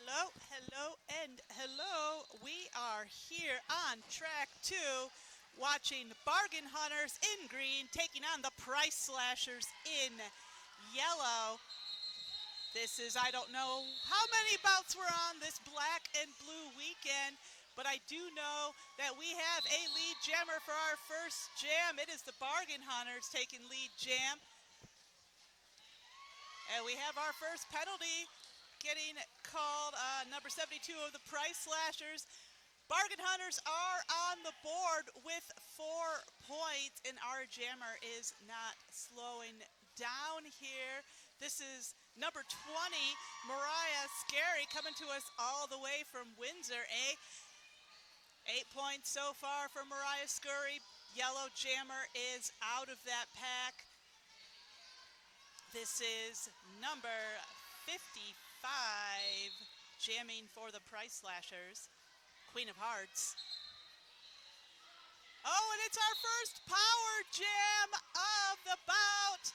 Hello, hello, and hello. We are here on track two, watching Bargain Hunters in green taking on the Price Slashers in yellow. This is, I don't know how many bouts we're on this black and blue weekend, but I do know that we have a lead jammer for our first jam. It is the Bargain Hunters taking lead jam. And we have our first penalty getting called, number 72 of the Price Slashers. Bargain Hunters are on the board with 4 points, and our jammer is not slowing down here. This is number 20, Mariah Scary, coming to us all the way from Windsor. 8 points so far for Mariah Scurry. Yellow jammer is out of that pack. This is number 55, jamming for the Price Slashers, Queen of Hearts. Oh, and it's our first power jam of the bout.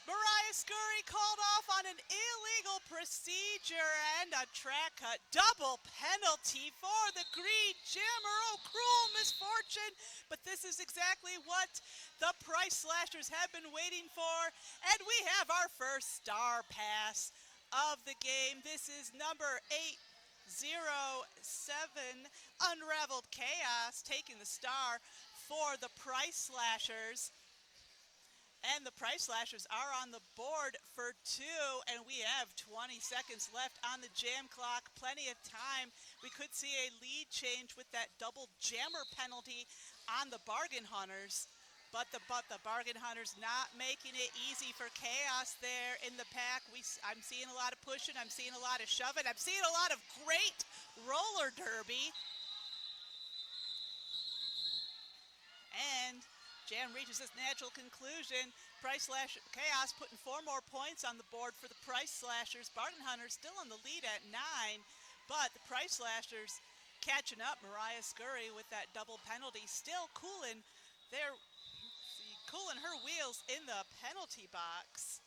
Mariah Scurry called off on an illegal procedure and a track cut. Double penalty for the green jammer. Oh, cruel misfortune. But this is exactly what the Price Slashers have been waiting for. And we have our first star pass of the game. This is number 807, Unraveled Chaos, taking the star for the Price Slashers. And the Price Slashers are on the board for 2, and we have 20 seconds left on the jam clock. Plenty of time. We could see a lead change with that double jammer penalty on the Bargain Hunters. But the Bargain Hunters not making it easy for Chaos there in the pack. I'm seeing a lot of pushing. I'm seeing a lot of shoving. I'm seeing a lot of great roller derby. And jam reaches its natural conclusion. Chaos putting 4 more points on the board for the Price Slashers. Bargain Hunters still on the lead at 9, but the Price Slashers catching up. Mariah Scurry with that double penalty, still cooling her wheels in the penalty box.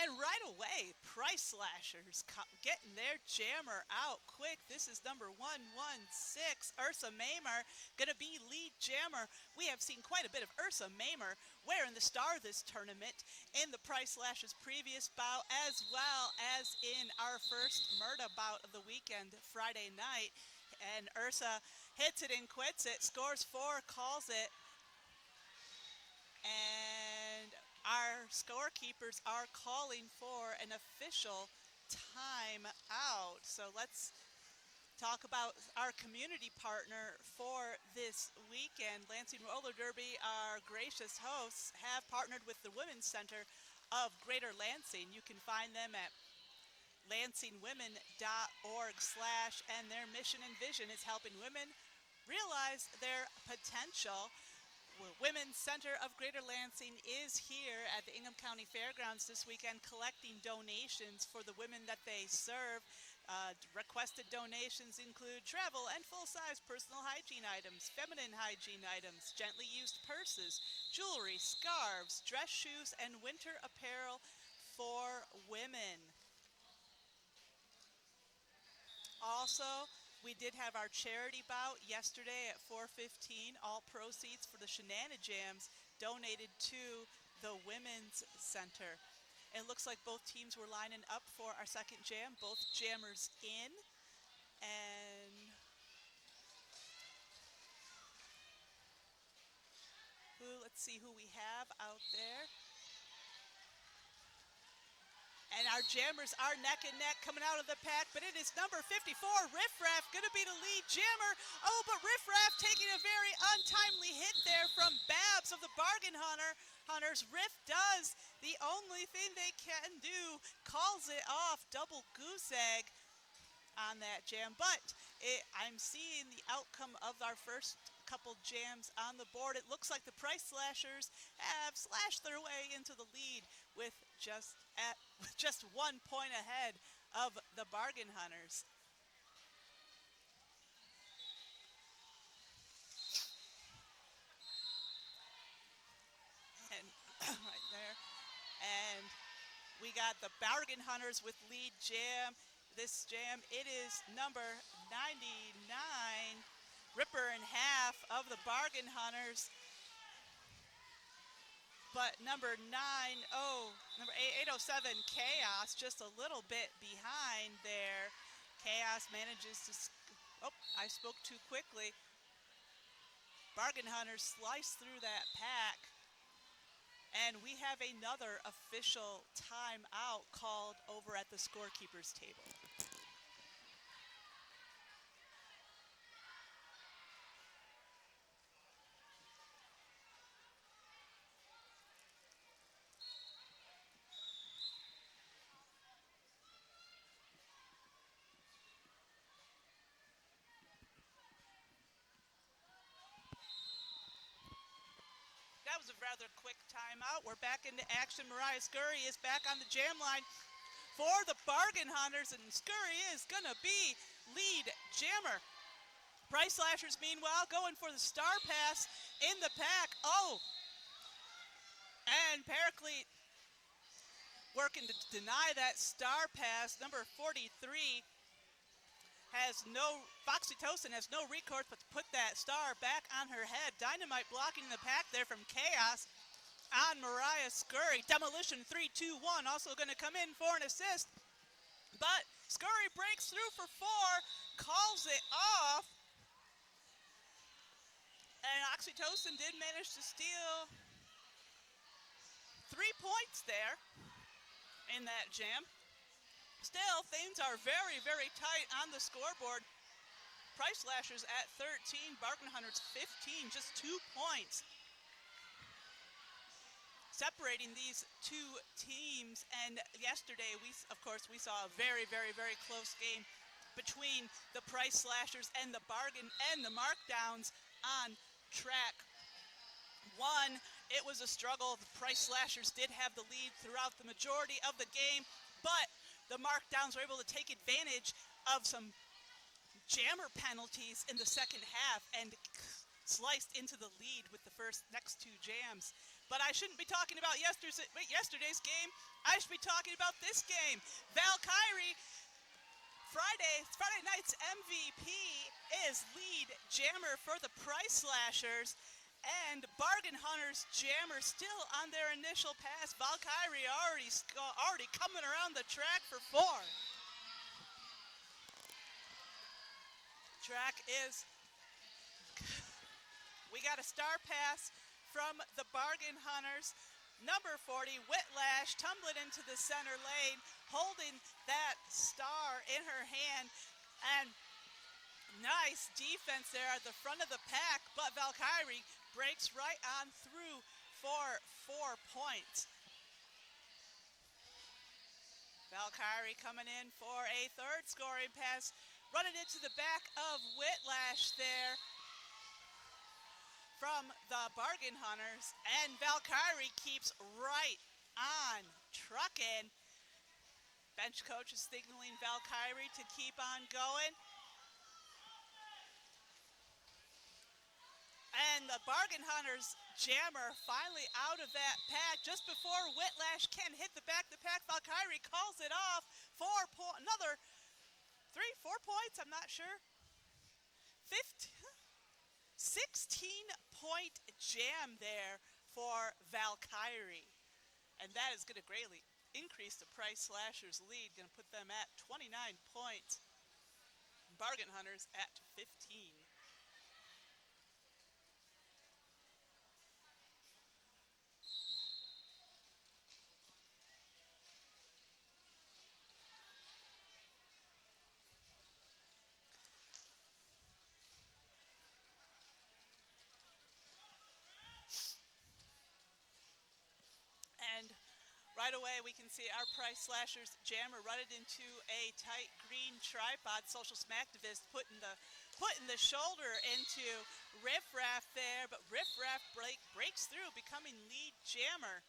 And right away, Price Slashers getting their jammer out quick. This is number 116, Ursa Mamer, going to be lead jammer. We have seen quite a bit of Ursa Mamer wearing the star this tournament in the Price Slashers previous bout, as well as in our first Murda bout of the weekend, Friday night. And Ursa hits it and quits it, scores 4, calls it. And our scorekeepers are calling for an official timeout. So let's talk about our community partner for this weekend. Lansing Roller Derby, our gracious hosts, have partnered with the Women's Center of Greater Lansing. You can find them at lansingwomen.org/ and their mission and vision is helping women realize their potential. Women's Center of Greater Lansing is here at the Ingham County Fairgrounds this weekend collecting donations for the women that they serve. Requested donations include travel and full-size personal hygiene items, feminine hygiene items, gently used purses, jewelry, scarves, dress shoes, and winter apparel for women. Also, we did have our charity bout yesterday at 4:15. All proceeds for the Shenanijams donated to the Women's Center. It looks like both teams were lining up for our second jam. Both jammers in. And let's see who we have out there. And our jammers are neck and neck coming out of the pack, but it is number 54, Riff Raff, going to be the lead jammer. Oh, but Riff Raff taking a very untimely hit there from Babs of the Bargain Hunters. Riff does the only thing they can do, calls it off, double goose egg on that jam. But I'm seeing the outcome of our first couple jams on the board. It looks like the Price Slashers have slashed their way into the lead with just 1 point ahead of the Bargain Hunters. We got the Bargain Hunters with lead jam. This jam, it is number 99, Ripper in half of the Bargain Hunters. But number 807 Chaos just a little bit behind there. Chaos manages to, I spoke too quickly. Bargain Hunters slice through that pack. And we have another official timeout called over at the scorekeeper's table. That was a rather quick timeout. We're back into action. Mariah Scurry is back on the jam line for the Bargain Hunters, and Scurry is going to be lead jammer. Price Slashers, meanwhile, going for the star pass in the pack. And Paraclete working to deny that star pass. Number 43 has Foxy Tosin has no recourse but to put that star back on her head. Dynamite blocking the pack there from Chaos on Mariah Scurry. Demolition 3-2-1 also going to come in for an assist. But Scurry breaks through for 4, calls it off. And Oxytocin did manage to steal 3 points there in that jam. Still, things are very, very tight on the scoreboard. Price Slashers at 13, Bargain Hunters 15, just 2 points separating these two teams. And yesterday, we saw a very, very, very close game between the Price Slashers and the Bargain and the Markdowns on track 1. It was a struggle. The Price Slashers did have the lead throughout the majority of the game, but the Markdowns were able to take advantage of some jammer penalties in the second half and sliced into the lead with the next 2 jams. But I shouldn't be talking about yesterday's game. I should be talking about this game. Valkyrie, Friday night's MVP, is lead jammer for the Price Slashers. And Bargain Hunters jammer still on their initial pass. Valkyrie already coming around the track for 4. Track is, we got a star pass from the Bargain Hunters. Number 40, Whitlash, tumbling into the center lane, holding that star in her hand. And nice defense there at the front of the pack, but Valkyrie breaks right on through for 4 points. Valkyrie coming in for a 3rd scoring pass, running into the back of Whitlash there from the Bargain Hunters, and Valkyrie keeps right on trucking. Bench coach is signaling Valkyrie to keep on going. And the Bargain Hunters jammer finally out of that pack just before Whitlash can hit the back of the pack. Valkyrie calls it off. 4 points, I'm not sure. 16-point jam there for Valkyrie. And that is going to greatly increase the Price Slashers' lead, going to put them at 29 points. Bargain Hunters at 15. And right away we can see our Price Slashers jammer running into a tight green tripod. Social Smacktivist putting the shoulder into Riff Raff there, but Riff Raff breaks through, becoming lead jammer.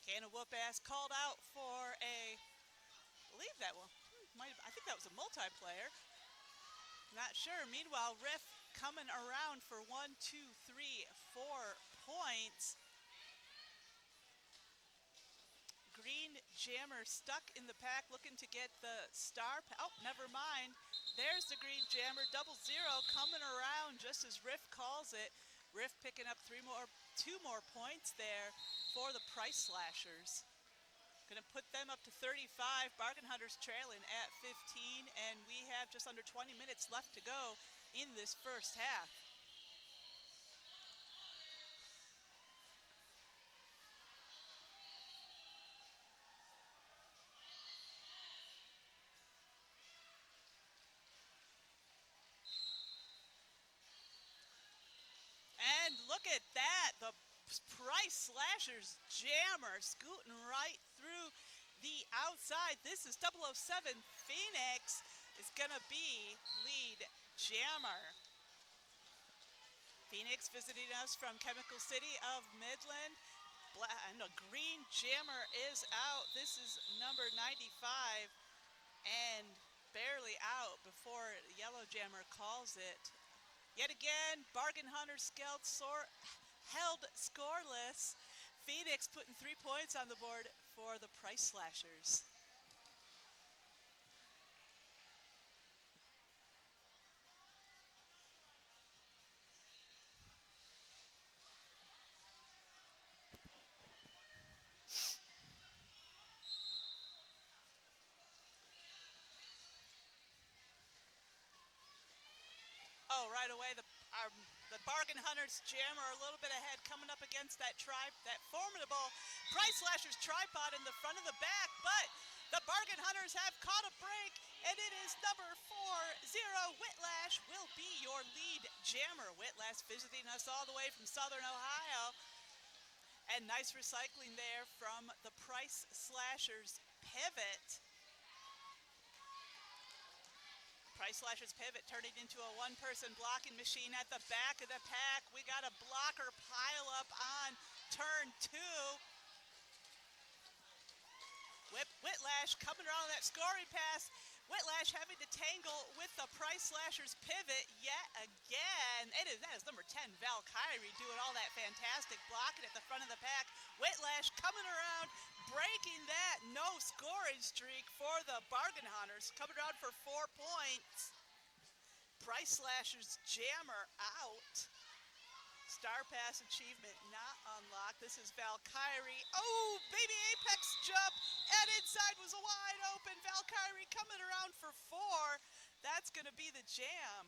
Can of Whoop Ass called out for I think that was a multiplayer. Not sure. Meanwhile, Riff coming around for 1, 2, 3, 4 points. Jammer stuck in the pack looking to get the star. Oh, never mind. There's the Green Jammer. 0-0 coming around just as Riff calls it. Riff picking up two more points there for the Price Slashers. Going to put them up to 35. Bargain Hunters trailing at 15, and we have just under 20 minutes left to go in this first half. And look at that, the Price Slashers Jammer scooting right through the outside. This is 007 Phoenix is gonna be lead Jammer. Phoenix visiting us from Chemical City of Midland. And a Green Jammer is out. This is number 95 and barely out before Yellow Jammer calls it. Yet again, Bargain Hunter Scouts held scoreless. Phoenix putting 3 points on the board for the Price Slashers. Oh, right away, the Bargain Hunters Jammer a little bit ahead, coming up against that formidable Price Slashers tripod in the front of the back, but the Bargain Hunters have caught a break, and it is number 40, Whitlash will be your lead Jammer. Whitlash visiting us all the way from Southern Ohio, and nice recycling there from the Price Slashers pivot. Price Slashers pivot turning into a one-person blocking machine at the back of the pack. We got a blocker pile up on turn 2. Whitlash coming around that scoring pass. Whitlash having to tangle with the Price Slashers pivot yet again. That is number 10, Valkyrie, doing all that fantastic blocking at the front of the pack. Whitlash coming around, breaking that no scoring streak for the Bargain Hunters, coming around for 4 points. Price Slashers Jammer out. Star Pass achievement not unlocked. This is Valkyrie. Oh, baby apex jump, and inside was a wide open Valkyrie coming around for 4. That's going to be the jam.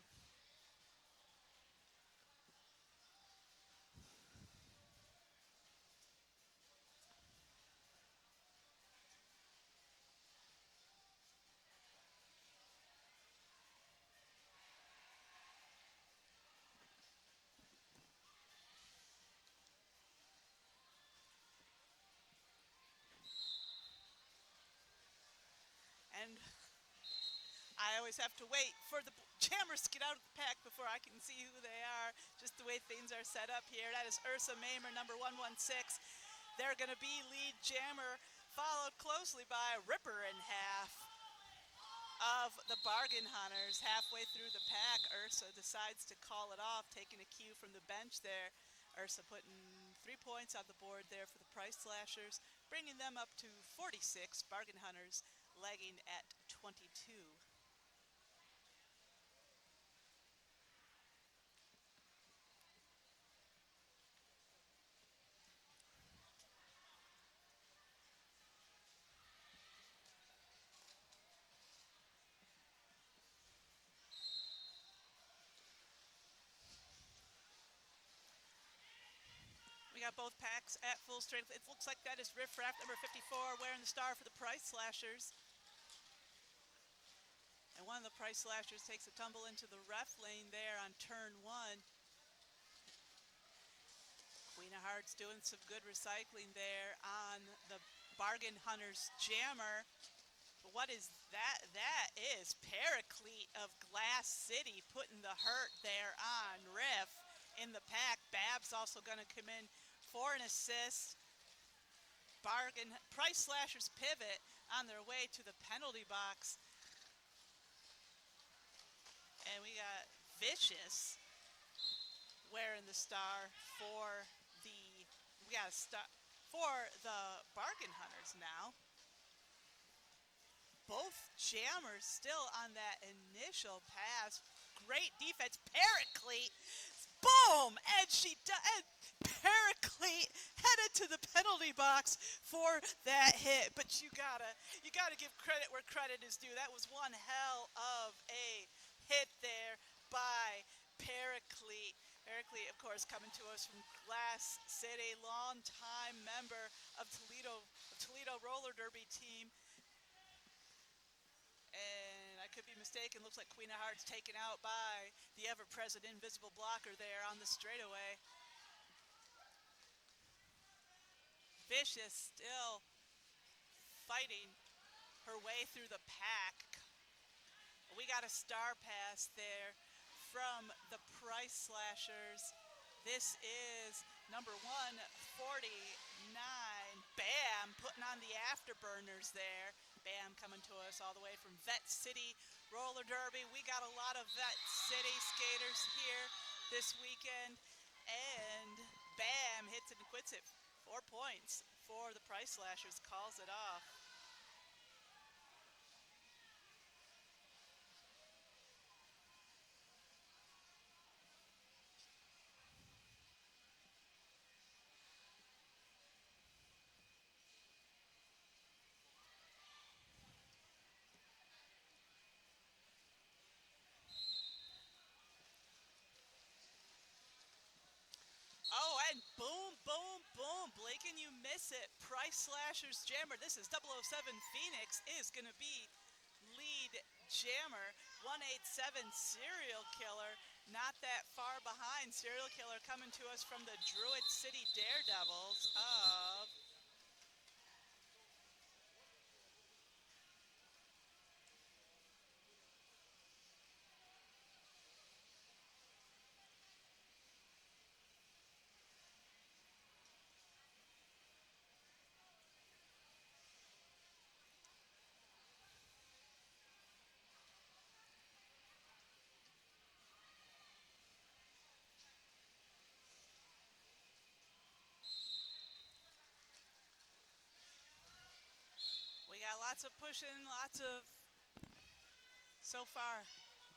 And I always have to wait for the Jammers to get out of the pack before I can see who they are, just the way things are set up here. That is Ursa Maimer, number 116. They're going to be lead Jammer, followed closely by Ripper in half of the Bargain Hunters. Halfway through the pack, Ursa decides to call it off, taking a cue from the bench there. Ursa putting 3 points on the board there for the Price Slashers, bringing them up to 46. Bargain Hunters lagging at 22. We got both packs at full strength. It looks like that is Riff Raff, number 54, wearing the star for the Price Slashers. And one of the Price Slashers takes a tumble into the ref lane there on turn 1. Queen of Hearts doing some good recycling there on the Bargain Hunters Jammer. But what is that? That is Paraclete of Glass City putting the hurt there on Riff in the pack. Babs also going to come in for an assist. Price Slashers pivot on their way to the penalty box. And we got Vicious wearing the star for the Bargain Hunters now. both jammers still on that initial pass. Great defense. Paraclete. Boom! And and Paraclete headed to the penalty box for that hit. But you gotta give credit where credit is due. That was one hell of a hit there by Paraclete. Paraclete, of course, coming to us from Glass City, longtime member of Toledo Roller Derby team. And I could be mistaken. Looks like Queen of Hearts taken out by the ever-present invisible blocker there on the straightaway. Vicious still fighting her way through the pack. We got a star pass there from the Price Slashers. This is number 149. Bam, putting on the afterburners there. Bam coming to us all the way from Vet City Roller Derby. We got a lot of Vet City skaters here this weekend. And Bam hits it and quits it. 4 points for the Price Slashers, calls it off. Oh, and boom, boom, boom. Blake, and you miss it. Price Slashers Jammer. This is 007 Phoenix is going to be lead jammer. 187 Serial Killer. Not that far behind. Serial Killer coming to us from the Druid City Daredevils of... We got lots of pushing, lots of, so far,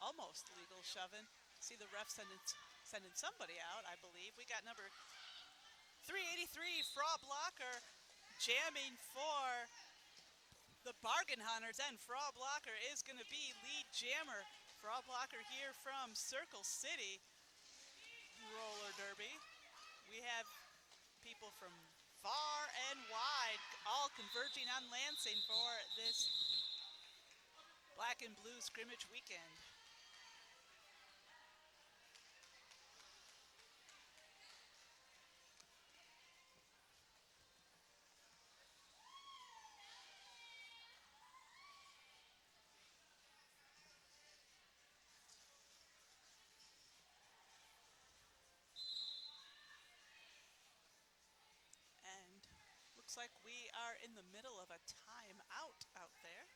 almost legal shoving. See the ref sending somebody out, I believe. We got number 383, Fraud Blocker, jamming for the Bargain Hunters, and Fraud Blocker is going to be lead jammer. Fraud Blocker here from Circle City Roller Derby. We have people from far and wide all converging on Lansing for this Black and Blue scrimmage weekend. Looks like we are in the middle of a timeout out there.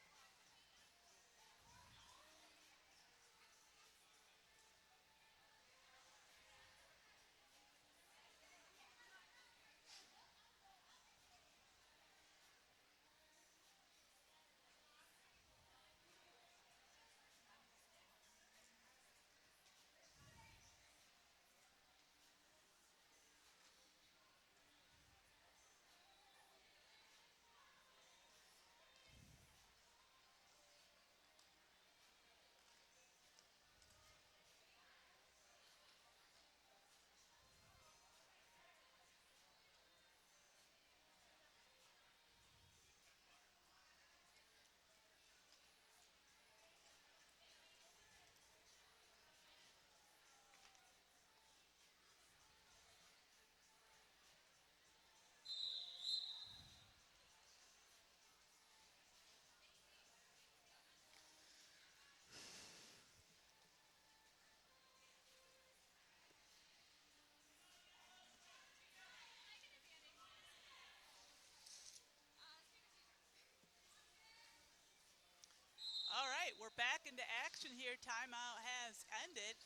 All right, we're back into action here. Timeout has ended.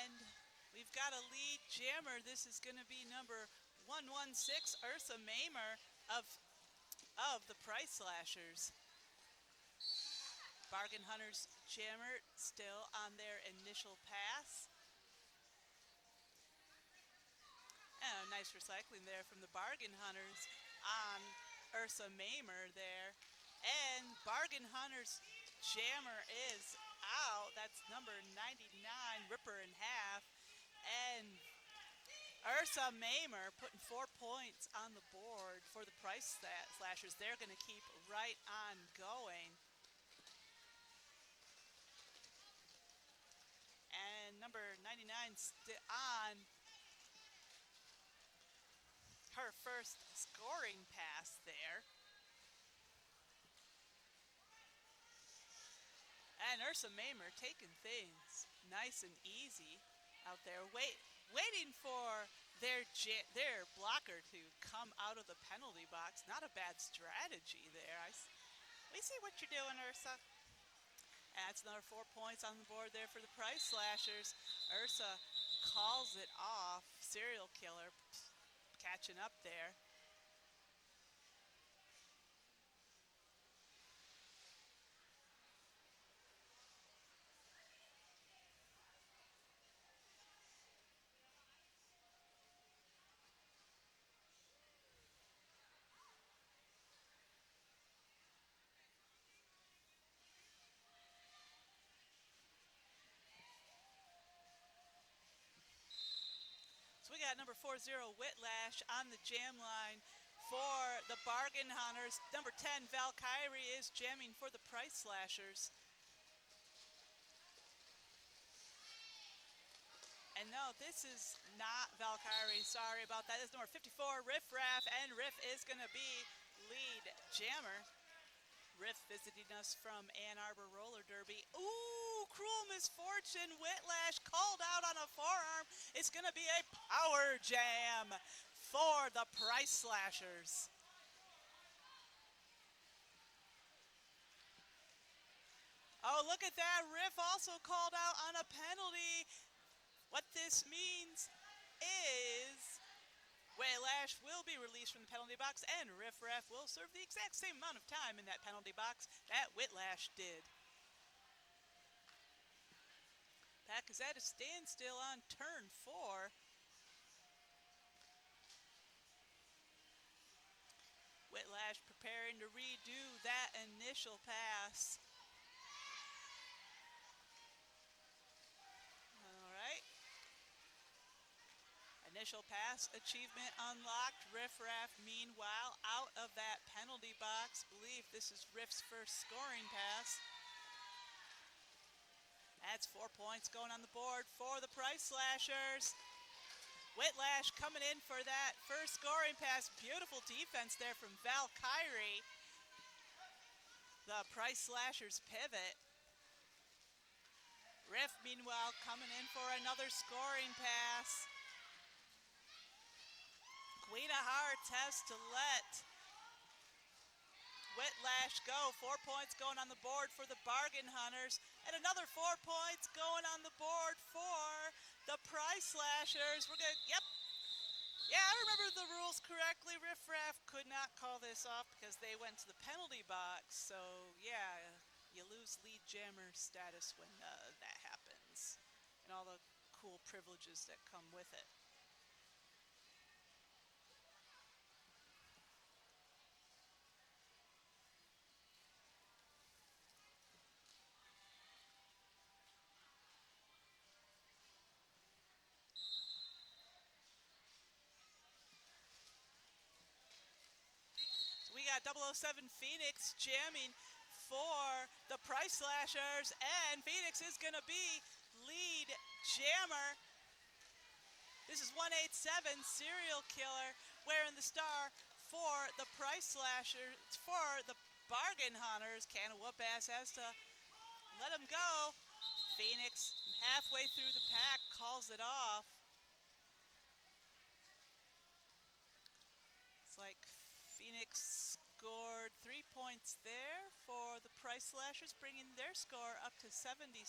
And we've got a lead jammer. This is going to be number 116, Ursa Mamer of of the Price Slashers. Bargain Hunters Jammer still on their initial pass. And a nice recycling there from the Bargain Hunters on Ursa Mamer there. And Bargain Hunters Jammer is out. That's number 99, Ripper in half. And Ursa Mamer putting 4 points on the board for the Price Slashers. They're going to keep right on going. And number 99 on her first scoring pass there. And Ursa Mamer taking things nice and easy out there, waiting for their blocker to come out of the penalty box. Not a bad strategy there. We see what you're doing, Ursa. That's another 4 points on the board there for the Price Slashers. Ursa calls it off. Serial Killer catching up there. So we got number 40, Whitlash, on the jam line for the Bargain Hunters. Number 10, Valkyrie, is jamming for the Price Slashers. And no, this is not Valkyrie. Sorry about that. This is number 54, Riff Raff, and Riff is going to be lead jammer. Riff visiting us from Ann Arbor Roller Derby. Ooh, Cruel Misfortune. Whitlash called out on a forearm. It's going to be a power jam for the Price Slashers. Oh, look at that. Riff also called out on a penalty. What this means is Whitlash will be released from the penalty box, and Riff Raff will serve the exact same amount of time in that penalty box that Whitlash did. Pack is at a standstill on turn 4. Whitlash preparing to redo that initial pass. Initial pass achievement unlocked. Riff Raff, meanwhile, out of that penalty box. Believe this is Riff's first scoring pass. That's 4 points going on the board for the Price Slashers. Whitlash coming in for that first scoring pass. Beautiful defense there from Valkyrie. The Price Slashers pivot. Riff, meanwhile, coming in for another scoring pass. Queen of Hearts has to let Whitlash go. 4 points going on the board for the Bargain Hunters. And another 4 points going on the board for the Price Slashers. We're good. Yep. Yeah, I remember the rules correctly. Riff Raff could not call this off because they went to the penalty box. So, yeah, you lose lead jammer status when that happens. And all the cool privileges that come with it. We got 007 Phoenix jamming for the Price Slashers, and Phoenix is going to be lead jammer. This is 187 Serial Killer wearing the star for the Price Slashers. For the Bargain Hunters, Can of Whoop Ass has to let him go. Phoenix halfway through the pack calls it off. It's like Phoenix scored 3 points there for the Price Slashers, bringing their score up to 76.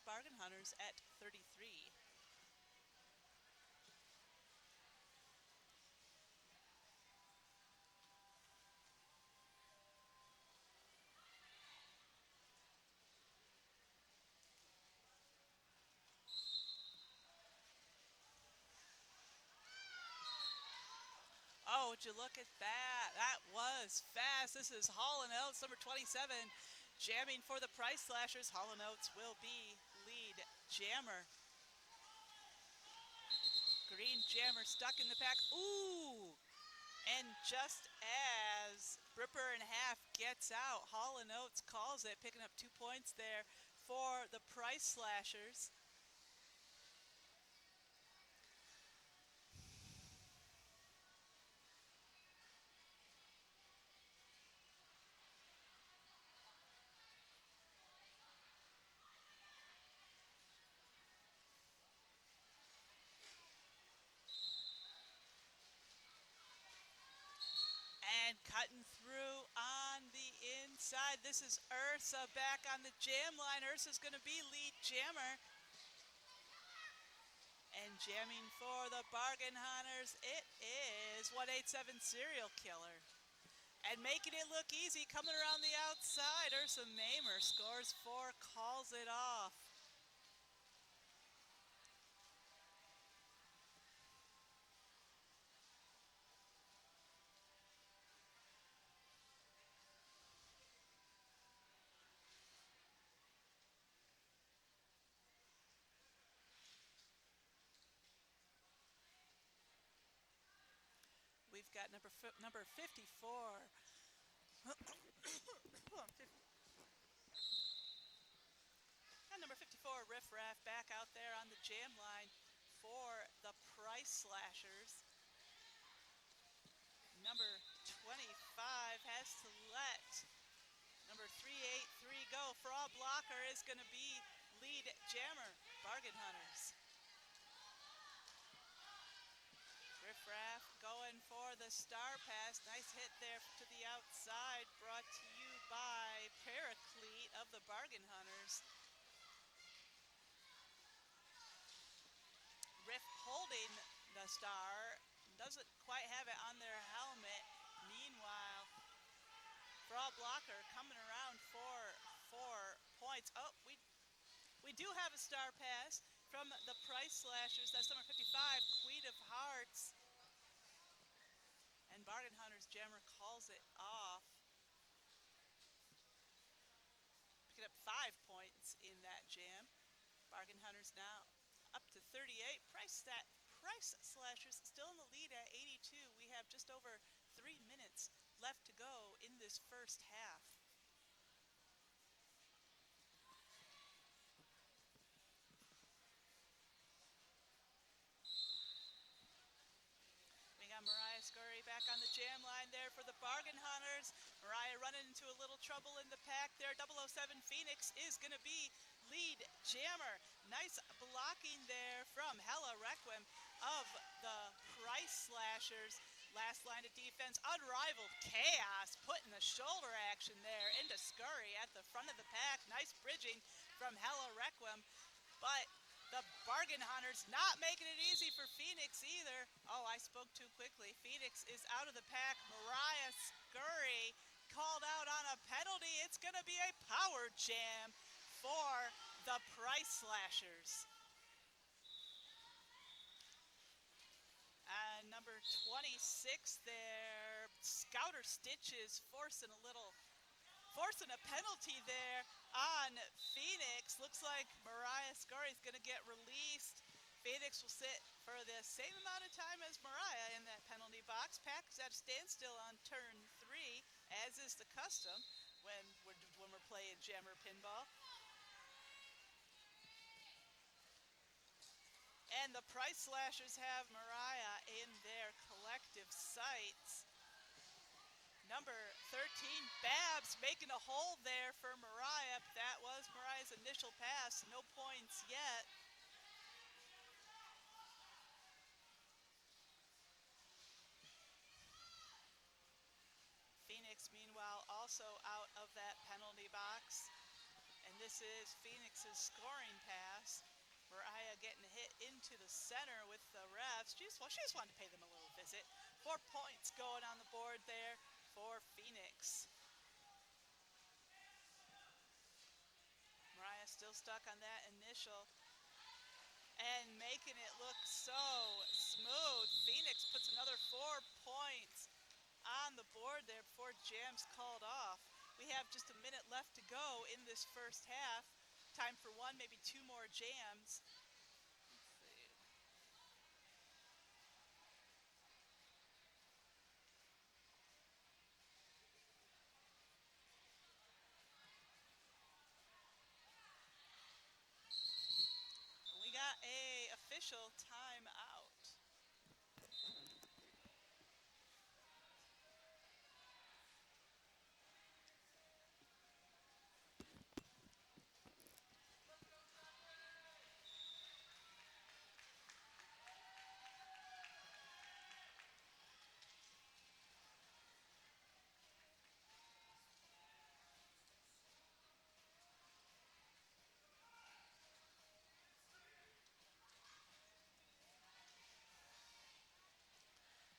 Bargain Hunters at 33. would you look at that? That was fast. This is Hall & Oates, number 27, jamming for the Price Slashers. Hall & Oates will be lead jammer. Green jammer stuck in the pack. Ooh! And just as Ripper and Half gets out, Hall & Oates calls it, picking up 2 points there for the Price Slashers. And cutting through on the inside, this is Ursa back on the jam line. Ursa's going to be lead jammer. And jamming for the Bargain Hunters, it is 187 Serial Killer. And making it look easy, coming around the outside, Ursa Mamer scores 4, calls it off. We've got number 54. And number 54, Riff Raff, back out there on the jam line for the Price Slashers. Number 25 has to let number 383 go. Fraud Blocker is going to be lead jammer, Bargain Hunters. Riff Raff going for the star pass. Nice hit there to the outside, brought to you by Paraclete of the Bargain Hunters. Riff holding the star, doesn't quite have it on their helmet. Meanwhile, Fraud Blocker coming around for 4 points. Oh, we do have a star pass from the Price Slashers. That's number 55, Queen of Hearts. And Bargain Hunters jammer calls it off. Picking up 5 points in that jam. Bargain Hunters now up to 38. Price Slashers still in the lead at 82. We have just over 3 minutes left to go in this first half. We got Mariah Scurry back on the jam line there for the Bargain Hunters. Mariah running into a little trouble in the pack there. 007 Phoenix is going to be lead jammer. Nice blocking there from Hella Requiem of the Price Slashers. Last line of defense, Unrivaled Chaos putting the shoulder action there into Scurry at the front of the pack. Nice bridging from Hella Requiem, but the Bargain Hunters not making it easy for Phoenix either. Oh, I spoke too quickly. Phoenix is out of the pack. Mariah Scurry called out on a penalty. It's going to be a power jam for the Price Slashers. And number 26 there, Scouter Stitches forcing a penalty there on Phoenix. Looks like Mariah Scurry is going to get released. Phoenix will sit for the same amount of time as Mariah in that penalty box. Pack is at a standstill on turn 3, as is the custom when we're playing Jammer Pinball. And the Price Slashers have Mariah in their collective sights. Number 13, Babs making a hold there for Mariah. That was Mariah's initial pass. No points yet. Phoenix, meanwhile, also out of that penalty box. And this is Phoenix's scoring pass. Mariah getting hit into the center with the refs. She just wanted to pay them a little visit. 4 points going on the board there for Phoenix. Mariah still stuck on that initial and making it look so smooth. Phoenix puts another 4 points the board there before Jam's called off. We have just a minute left to go in this first half. Time for one, maybe two more jams. Let's see. We got a official timeout.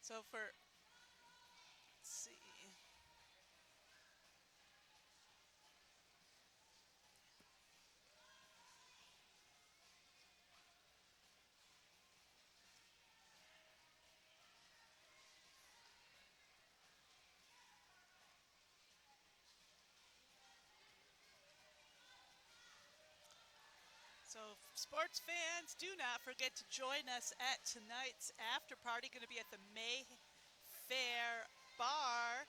So let's see. So, sports fans, do not forget to join us at tonight's after party. Going to be at the Mayfair Bar.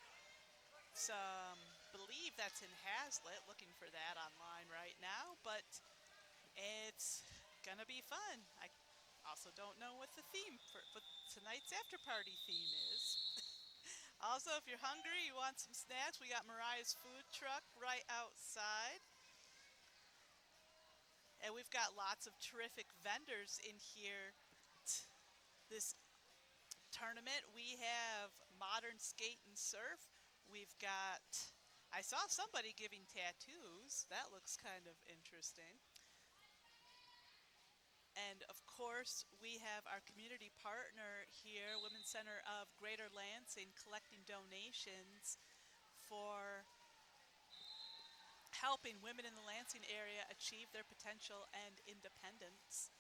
Believe that's in Hazlet. Looking for that online right now, but it's going to be fun. I also don't know what the theme for what tonight's after party theme is. Also, if you're hungry, you want some snacks, we got Mariah's food truck right outside. And we've got lots of terrific vendors in here this tournament. We have modern skate and surf. We've got, I saw somebody giving tattoos. That looks kind of interesting. And of course, we have our community partner here, Women's Center of Greater Lansing, collecting donations for helping women in the Lansing area achieve their potential and independence.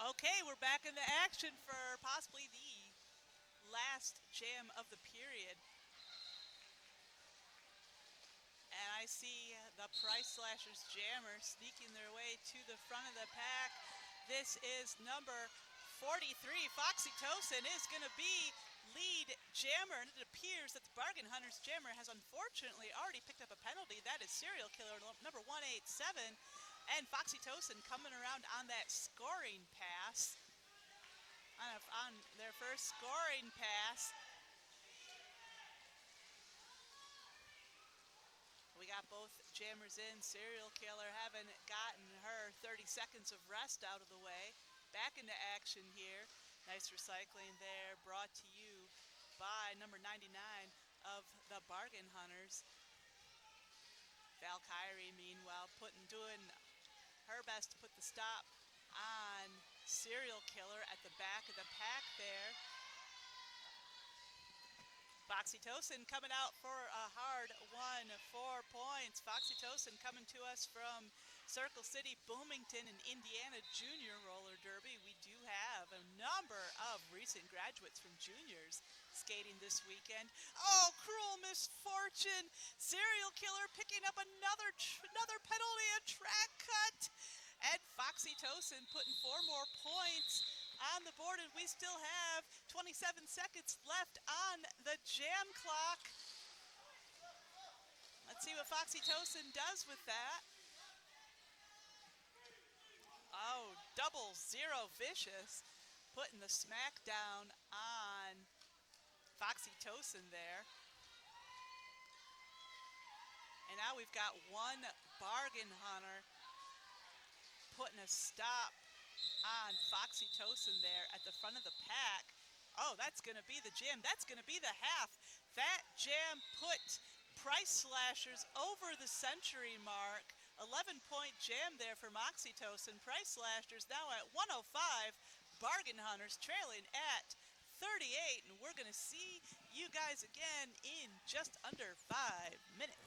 Okay, we're back in the action for possibly the last jam of the period. And I see the Price Slashers Jammer sneaking their way to the front of the pack. This is number 43. Foxy Tosin is going to be lead jammer, and it appears that the Bargain Hunters Jammer has unfortunately already picked up a penalty. That is Serial Killer number 187. And Foxy Tosin coming around on that scoring pass. On their first scoring pass. We got both jammers in. Serial Killer having gotten her 30 seconds of rest out of the way. Back into action here. Nice recycling there, brought to you by number 99 of the Bargain Hunters. Valkyrie, meanwhile, doing her best to put the stop on Serial Killer at the back of the pack there. Foxy Tosin coming out for a hard 4 points. Foxy Tosin coming to us from Circle City, Bloomington, and Indiana Junior Roller Derby. We do have a number of recent graduates from juniors skating this weekend. Oh, cruel misfortune! Serial Killer picking up another penalty, a track cut, and Foxy Tosin putting 4 more points on the board, and we still have 27 seconds left on the jam clock. Let's see what Foxy Tosin does with that. Oh, 0-0 vicious, putting the smack down on Foxy Tosin there. And now we've got one Bargain Hunter putting a stop on Foxy Tosin there at the front of the pack. Oh, that's going to be the jam. That's going to be the half. That jam put Price Slashers over the century mark. 11-point jam there for Moxie Tosin. Price Slashers now at 105. Bargain Hunters trailing at 38. And we're going to see you guys again in just under 5 minutes.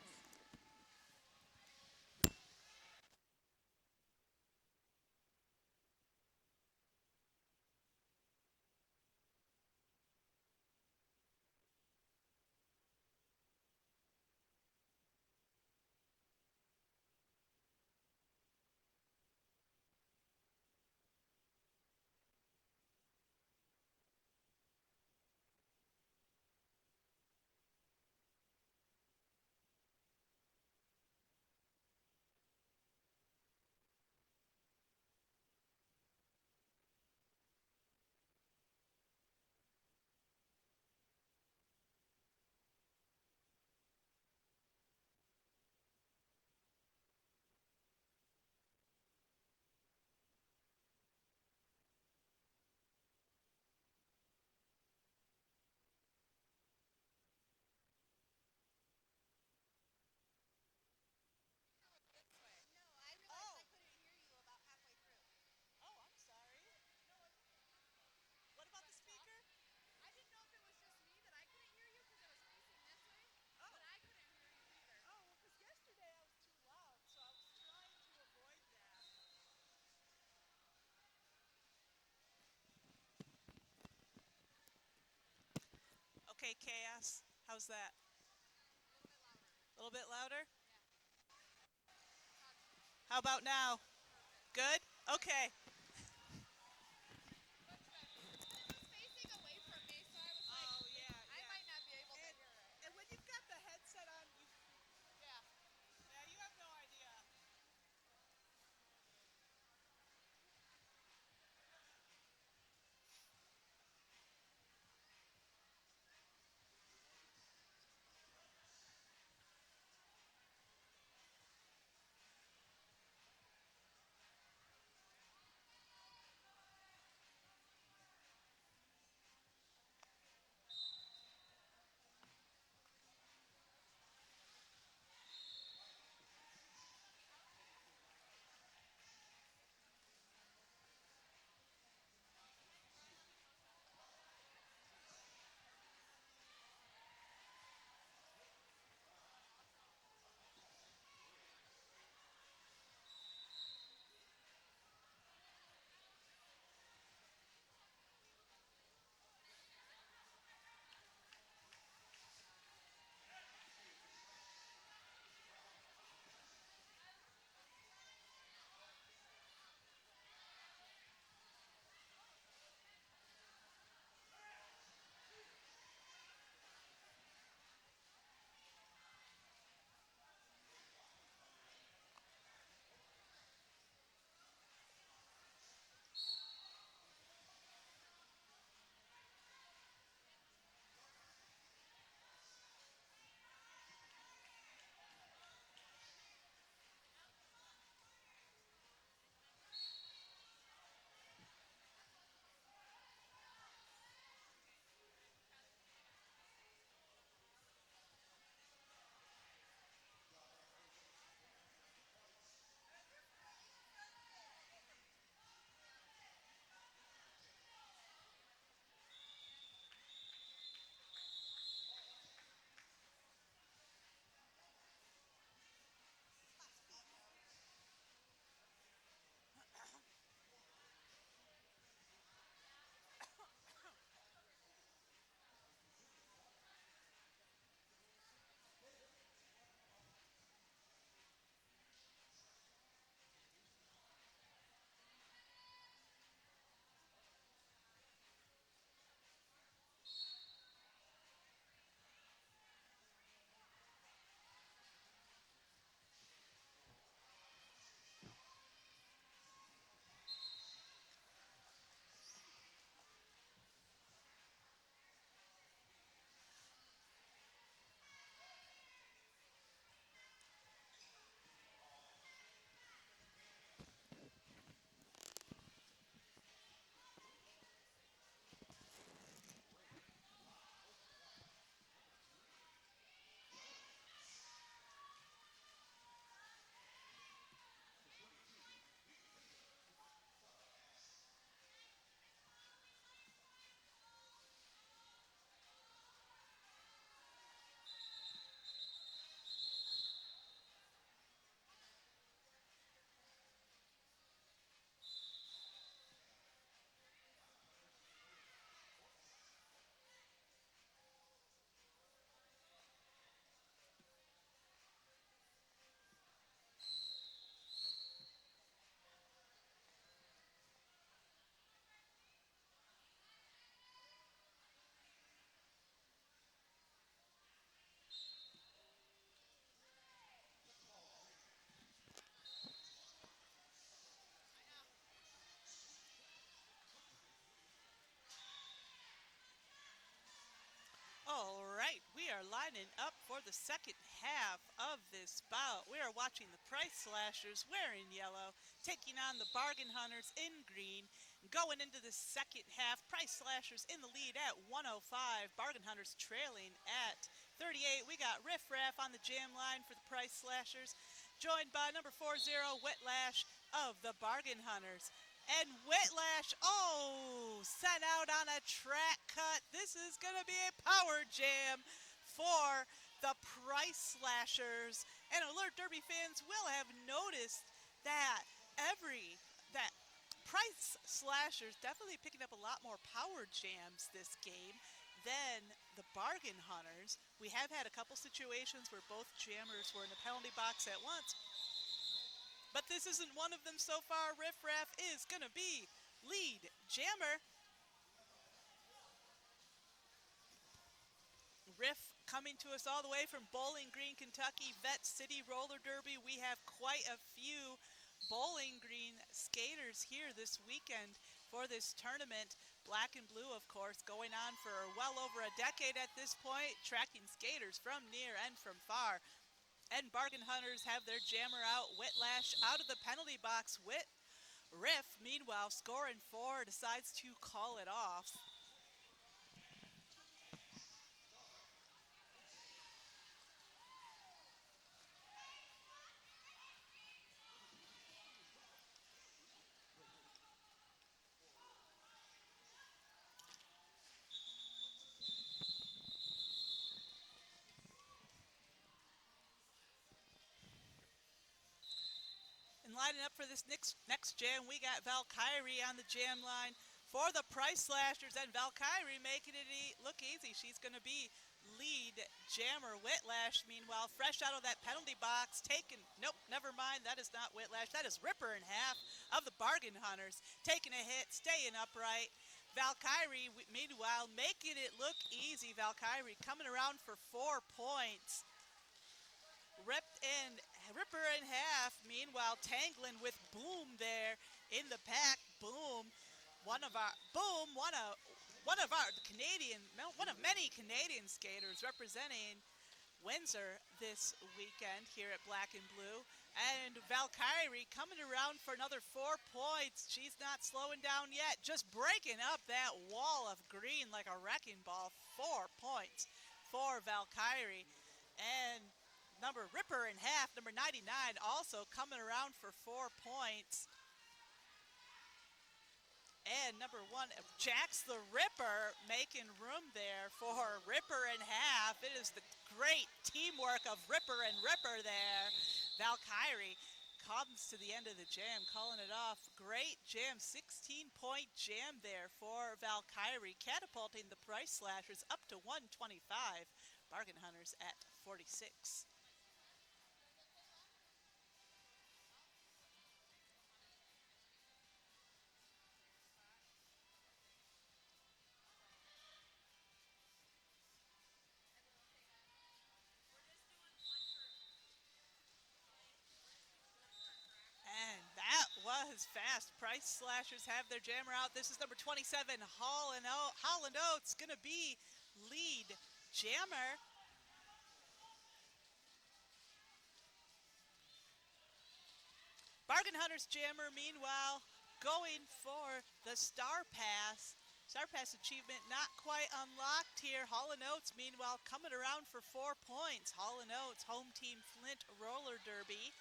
Oh, I'm sorry. What about the speaker? I didn't know if it was just me that I couldn't hear you because it was facing this way, Oh. but I couldn't hear you either. Oh, well, because yesterday I was too loud, so I was trying to avoid that. Okay, Chaos, how's that? A little bit louder. A little bit louder? Yeah. How about now? Perfect. Good? Okay. Much better. It was facing away from me, so I was like, Oh, yeah, I yeah. might not be able to And, hear it. and when you've got the headset on, Yeah. yeah, you have no idea. right, we are lining up for the second half of this bout. We are watching the Price Slashers wearing yellow, taking on the Bargain Hunters in green. Going into the second half, Price Slashers in the lead at 105, Bargain Hunters trailing at 38. We got Riff Raff on the jam line for the Price Slashers, joined by number 40, Whitlash of the Bargain Hunters. And Whitlash, sent out on a track cut. This is going to be a power jam for the Price Slashers. And Alert Derby fans will have noticed that Price Slashers definitely picking up a lot more power jams this game than the Bargain Hunters. We have had a couple situations where both jammers were in the penalty box at once, but this isn't one of them so far. Riff Raff is going to be lead jammer. Riff coming to us all the way from Bowling Green, Kentucky, Vet City Roller Derby. We have quite a few Bowling Green skaters here this weekend for this tournament. Black and blue, of course, going on for well over a decade at this point, tracking skaters from near and from far. And Bargain Hunters have their jammer out, Whitlash out of the penalty box. Riff, meanwhile, scoring 4, decides to call it off. And lining up for this next jam, we got Valkyrie on the jam line for the Price Slashers, and Valkyrie making it look easy. She's going to be lead jammer. Whitlash, meanwhile, fresh out of that penalty box, nope, never mind, that is not Whitlash. That is Ripper in half of the Bargain Hunters, taking a hit, staying upright. Valkyrie, meanwhile, making it look easy. Valkyrie coming around for 4 points. Ripper in half, meanwhile, tangling with Boom there in the pack. Boom, one of many Canadian skaters representing Windsor this weekend here at Black and Blue. And Valkyrie coming around for another 4 points. She's not slowing down yet, just breaking up that wall of green like a wrecking ball. 4 points for Valkyrie. And number Ripper in half, number 99, also coming around for 4 points. And number 1, Jax the Ripper, making room there for Ripper in half. It is the great teamwork of Ripper and Ripper there. Valkyrie comes to the end of the jam, calling it off. Great jam, 16-point jam there for Valkyrie, catapulting the Price Slashers up to 125. Bargain Hunters at 46. And that was fast. Price Slashers have their jammer out. This is number 27, Holland Oates, going to be lead jammer. Bargain Hunters jammer, meanwhile, going for the Star Pass. Star Pass achievement not quite unlocked here. Hall & Oates, meanwhile, coming around for 4 points. Hall & Oates, home team Flint Roller Derby.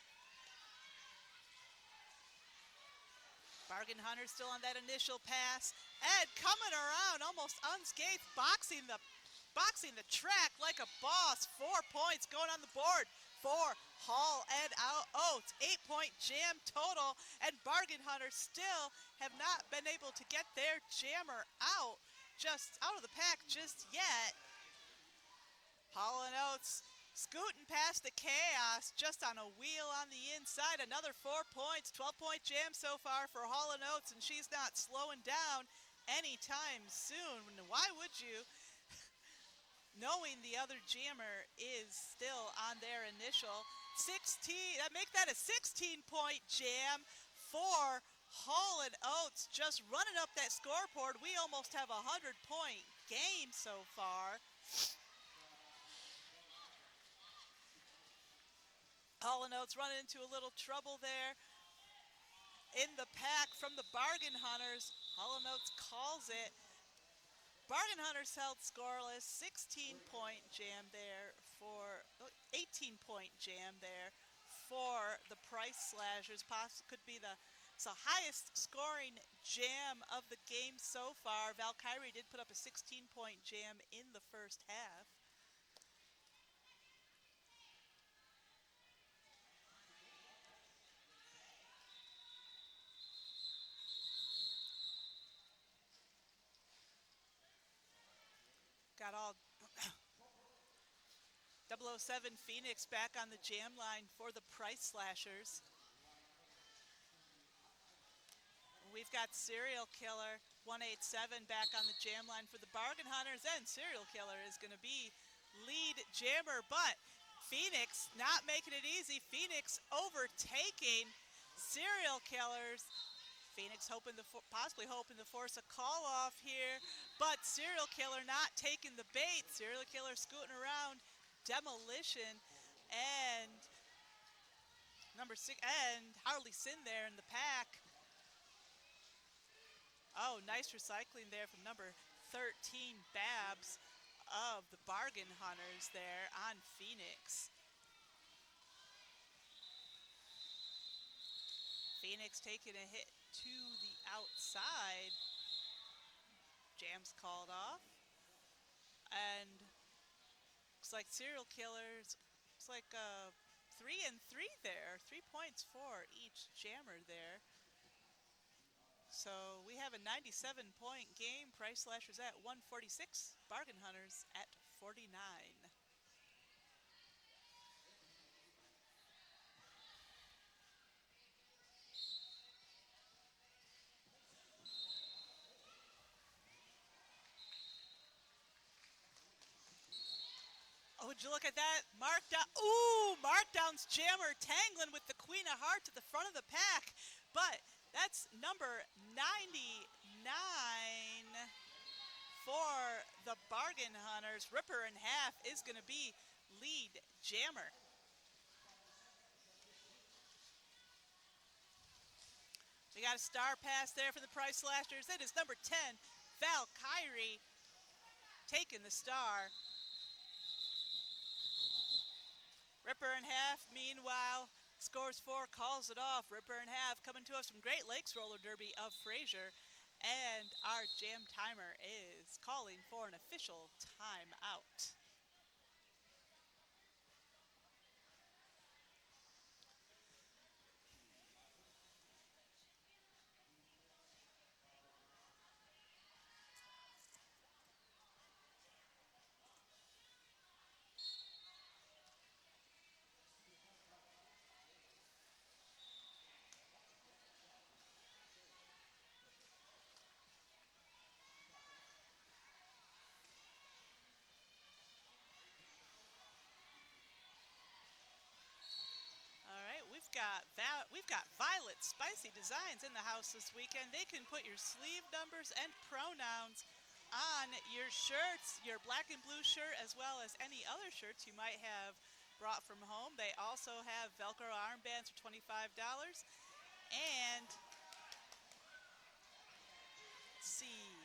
Bargain Hunters still on that initial pass. Ed coming around, almost unscathed, boxing the track like a boss. 4 points going on the board for Hall and Oates. 8-point jam total, and Bargain Hunters still have not been able to get their jammer out of the pack just yet. Hall and Oates scooting past the chaos, just on a wheel on the inside. Another 4 points, 12-point jam so far for Hall & Oates, and she's not slowing down anytime soon. Why would you? Knowing the other jammer is still on their initial 16. Make that a 16-point jam for Hall & Oates, just running up that scoreboard. We almost have a 100-point game so far. Hall & Oates running into a little trouble there in the pack from the Bargain Hunters. Hall & Oates calls it. Bargain Hunters held scoreless. 16-point jam there for 18-point jam there for the Price Slashers. Could be the highest scoring jam of the game so far. Valkyrie did put up a 16-point jam in the first half. Got all 007 Phoenix back on the jam line for the Price Slashers. We've got Serial Killer 187 back on the jam line for the Bargain Hunters, and Serial Killer is going to be lead jammer, but Phoenix not making it easy. Phoenix overtaking Serial Killers. Phoenix possibly hoping to force a call off here, but Serial Killer not taking the bait. Serial Killer scooting around Demolition and number 6 and Harley Sin there in the pack. Oh, nice recycling there from number 13 Babs of the Bargain Hunters there on Phoenix. Phoenix taking a hit to the outside. Jam's called off. And looks like Serial Killers, it's like 3 and 3 there. 3 points for each jammer there. So we have a 97-point game. Price Slashers at 146. Bargain Hunters at 49. Oh, would you look at that? Markdown. Ooh, Markdown's jammer tangling with the Queen of Hearts at the front of the pack. But that's number 99 for the Bargain Hunters. Ripper in half is going to be lead jammer. We got a star pass there for the Price Slashers. It is number 10, Valkyrie, taking the star. Ripper in half, meanwhile, scores 4, calls it off. Ripper in half coming to us from Great Lakes Roller Derby of Fraser. And our jam timer is calling for an official timeout. We've got Violet Spicy Designs in the house this weekend. They can put your sleeve numbers and pronouns on your shirts, your black and blue shirt, as well as any other shirts you might have brought from home. They also have Velcro armbands for $25. And let's see.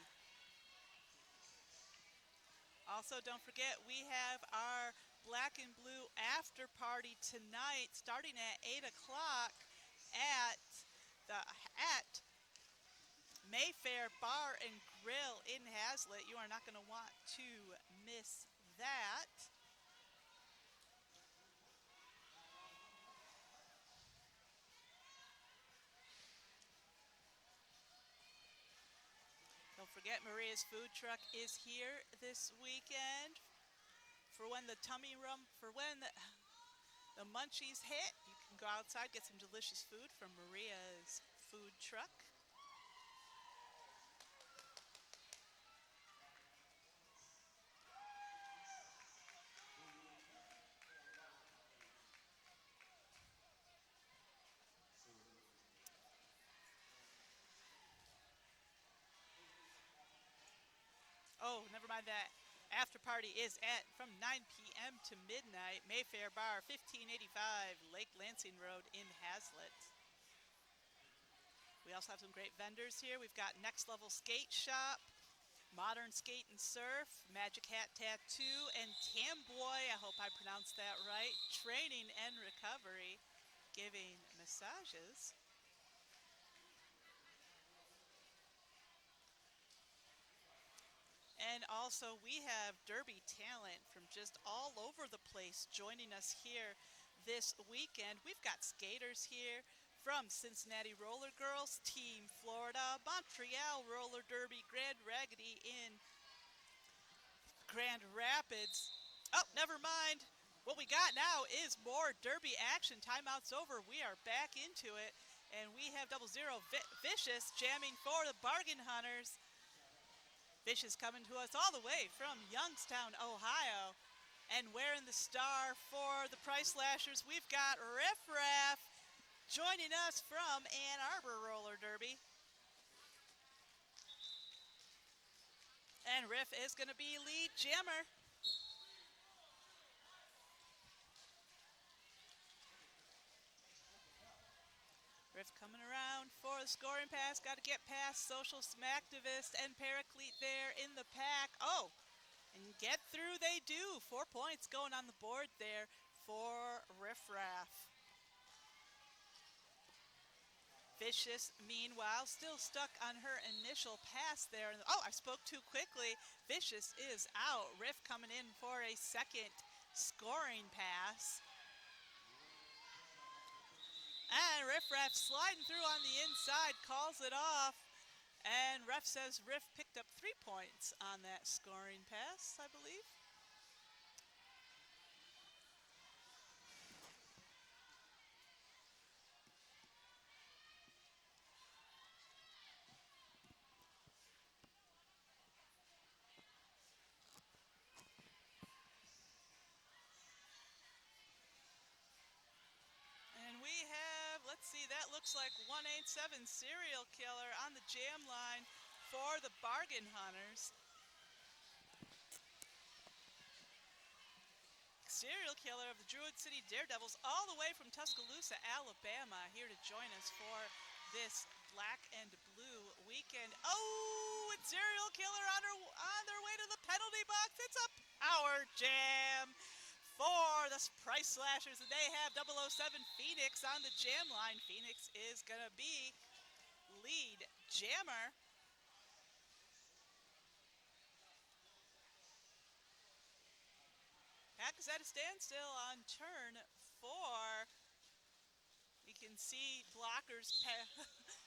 Also, don't forget, we have our Black and Blue after party tonight, starting at 8 o'clock at Mayfair Bar and Grill in Hazlet. You are not going to want to miss that. Don't forget, Maria's Food Truck is here this weekend. For when the the munchies hit, you can go outside, get some delicious food from Maria's Food Truck. Oh, never mind that. After party is at from 9 p.m. to midnight. Mayfair Bar, 1585 Lake Lansing Road in Hazlet. We also have some great vendors here. We've got Next Level Skate Shop, Modern Skate and Surf, Magic Hat Tattoo, and Tamboy, I hope I pronounced that right, Training and Recovery, giving massages. And also we have Derby talent from just all over the place joining us here this weekend. We've got skaters here from Cincinnati Roller Girls, Team Florida, Montreal Roller Derby, Grand Raggedy in Grand Rapids. Oh, never mind. What we got now is more Derby action. Timeout's over. We are back into it. And we have 00 Vicious jamming for the Bargain Hunters. Vicious coming to us all the way from Youngstown, Ohio. And wearing the star for the Price Slashers, we've got Riff Raff joining us from Ann Arbor Roller Derby. And Riff is going to be lead jammer. Riff coming around for the scoring pass. Got to get past Social Smacktivist and Paraclete there in the pack. Oh, and get through they do. 4 points going on the board there for Riff Raff. Vicious, meanwhile, still stuck on her initial pass there. Oh, I spoke too quickly. Vicious is out. Riff coming in for a second scoring pass. And Riff Raff sliding through on the inside, calls it off. And ref says Riff picked up 3 points on that scoring pass, I believe. We have, let's see, that looks like 187 Serial Killer on the jam line for the Bargain Hunters. Serial Killer of the Druid City Daredevils all the way from Tuscaloosa, Alabama, here to join us for this black and blue weekend. Oh, it's Serial Killer on their way to the penalty box. It's a power jam for the Price Slashers, and they have 007 Phoenix on the jam line. Phoenix is going to be lead jammer. Pack is at a standstill on turn 4. We can see blockers,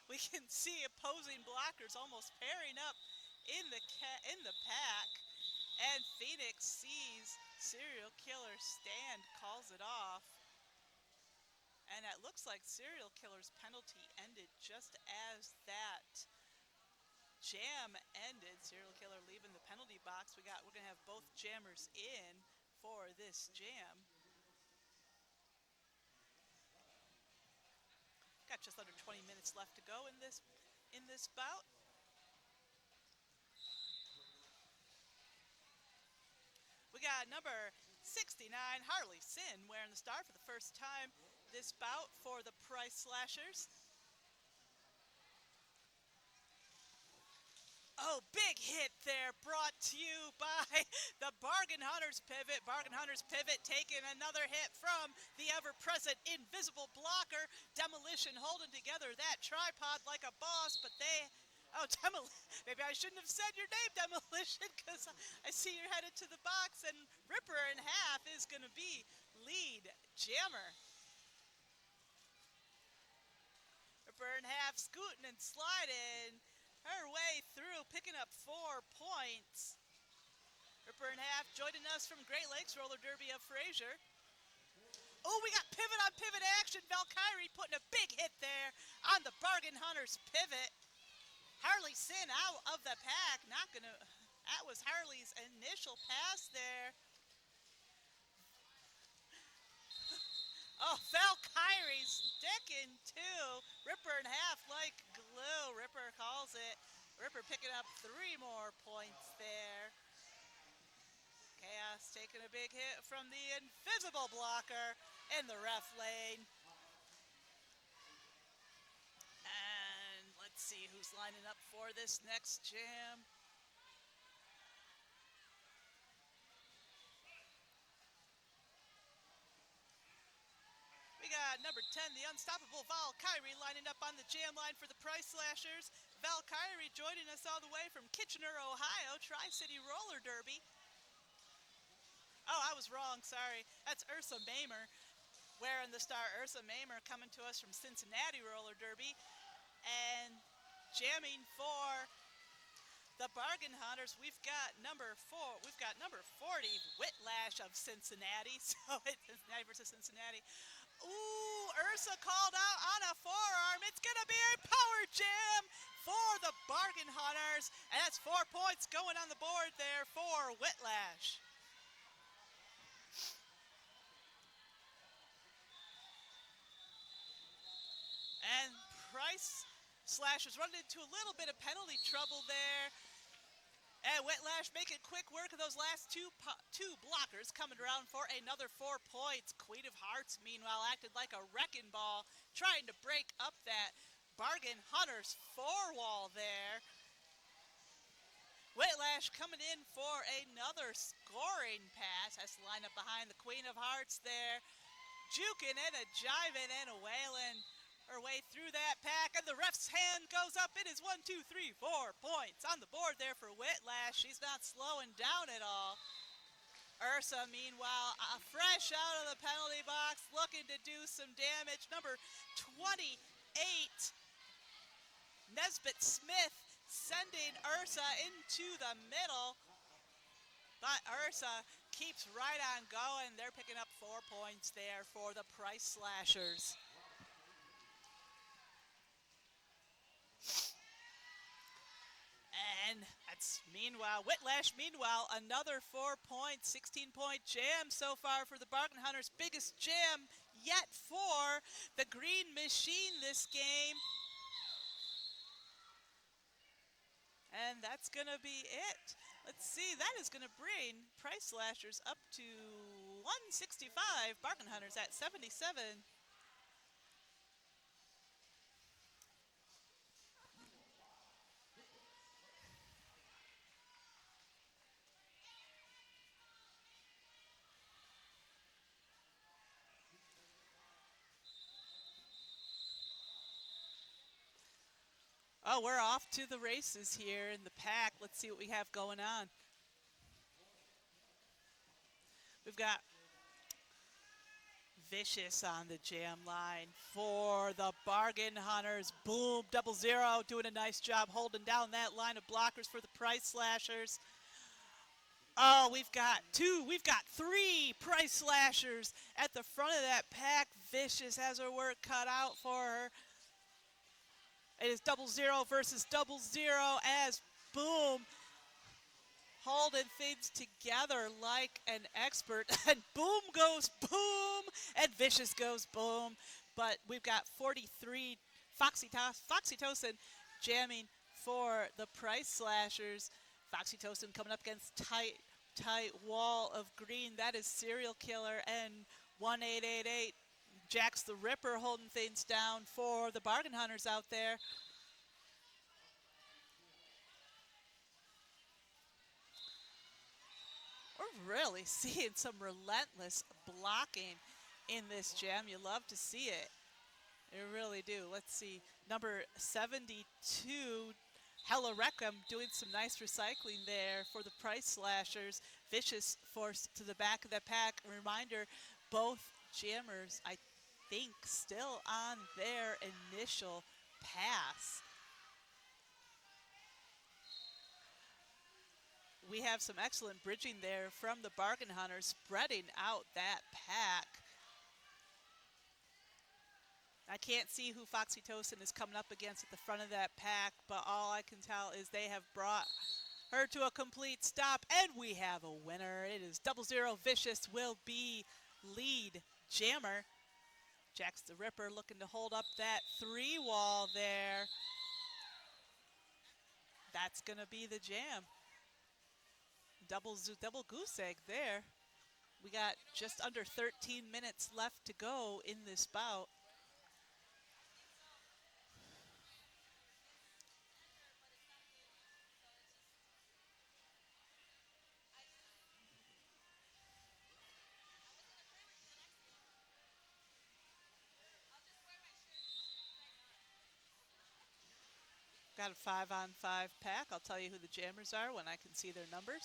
we can see opposing blockers almost pairing up in the pack. And Phoenix sees Serial Killer stand, calls it off. And it looks like Serial Killer's penalty ended just as that jam ended. Serial Killer leaving the penalty box. We're gonna have both jammers in for this jam. Got just under 20 minutes left to go in this bout. We got number 69, Harley Sin, wearing the star for the first time this bout for the Price Slashers. Oh, big hit there brought to you by the Bargain Hunters pivot. Bargain Hunters pivot taking another hit from the ever-present invisible blocker. Demolition holding together that tripod like a boss, but they... Oh, maybe I shouldn't have said your name, Demolition, because I see you're headed to the box, and Ripper in half is going to be lead jammer. Ripper in half, scooting and sliding her way through, picking up 4 points. Ripper in half joining us from Great Lakes Roller Derby of Fraser. Oh, we got pivot on pivot action. Valkyrie putting a big hit there on the Bargain Hunters pivot. Harley Sin out of the pack. That was Harley's initial pass there. Oh, Valkyrie sticking to Ripper in half like glue. Ripper calls it. Ripper picking up 3 more points there. Chaos taking a big hit from the invisible blocker in the ref lane. And let's see who's lining up for this next jam. We got number 10, the unstoppable Valkyrie, lining up on the jam line for the Price Slashers. Valkyrie joining us all the way from Kitchener, Ohio, Tri-City Roller Derby. Oh, I was wrong, sorry. That's Ursa Mamer, wearing the star Ursa Mamer, coming to us from Cincinnati Roller Derby. And jamming for the Bargain Hunters, we've got number 40, Whitlash of Cincinnati. So it's Cincinnati versus Cincinnati. Ooh, Ursa called out on a forearm. It's going to be a power jam for the Bargain Hunters. And that's 4 points going on the board there for Whitlash. And Price Slashers running into a little bit of penalty trouble there. And Whitlash making quick work of those last two blockers, coming around for another 4 points. Queen of Hearts, meanwhile, acted like a wrecking ball, trying to break up that Bargain Hunters 4 wall there. Whitlash coming in for another scoring pass. Has to line up behind the Queen of Hearts there. Juking and a jiving and a wailing her way through that pack, and the ref's hand goes up. It is 1, 2, 3, 4 points on the board there for Whitlash. She's not slowing down at all. Ursa, meanwhile, fresh out of the penalty box, looking to do some damage. Number 28, Nesbitt Smith, sending Ursa into the middle. But Ursa keeps right on going. They're picking up 4 points there for the Price Slashers. And that's Whitlash, another 4 points, 16-point jam so far for the Bargain Hunters. Biggest jam yet for the Green Machine this game. And that's going to be it. Let's see, that is going to bring Price Slashers up to 165, Bargain Hunters at 77. Oh, we're off to the races here in the pack. Let's see what we have going on. We've got Vicious on the jam line for the Bargain Hunters. Boom, 00, doing a nice job holding down that line of blockers for the Price Slashers. Oh, we've got 3 Price Slashers at the front of that pack. Vicious has her work cut out for her. It is 00 versus 00 as Boom holding things together like an expert. And Boom goes boom, and Vicious goes boom. But we've got 43 Foxy Tosin jamming for the Price Slashers. Foxy Tosin coming up against tight wall of green. That is Serial Killer and 1888. Jax the Ripper holding things down for the Bargain Hunters out there. We're really seeing some relentless blocking in this jam. You love to see it. You really do. Let's see. Number 72, Hella Reckham, doing some nice recycling there for the Price Slashers. Vicious forced to the back of the pack. A reminder, both jammers, I think, still on their initial pass. We have some excellent bridging there from the Bargain Hunters, spreading out that pack. I can't see who Foxy Tosin is coming up against at the front of that pack, but all I can tell is they have brought her to a complete stop, and we have a winner. It is 00 Vicious will be lead jammer. Jax the Ripper looking to hold up that 3 wall there. That's going to be the jam. double goose egg there. We got just under 13 minutes left to go in this bout. Got a 5-on-5 pack. I'll tell you who the jammers are when I can see their numbers.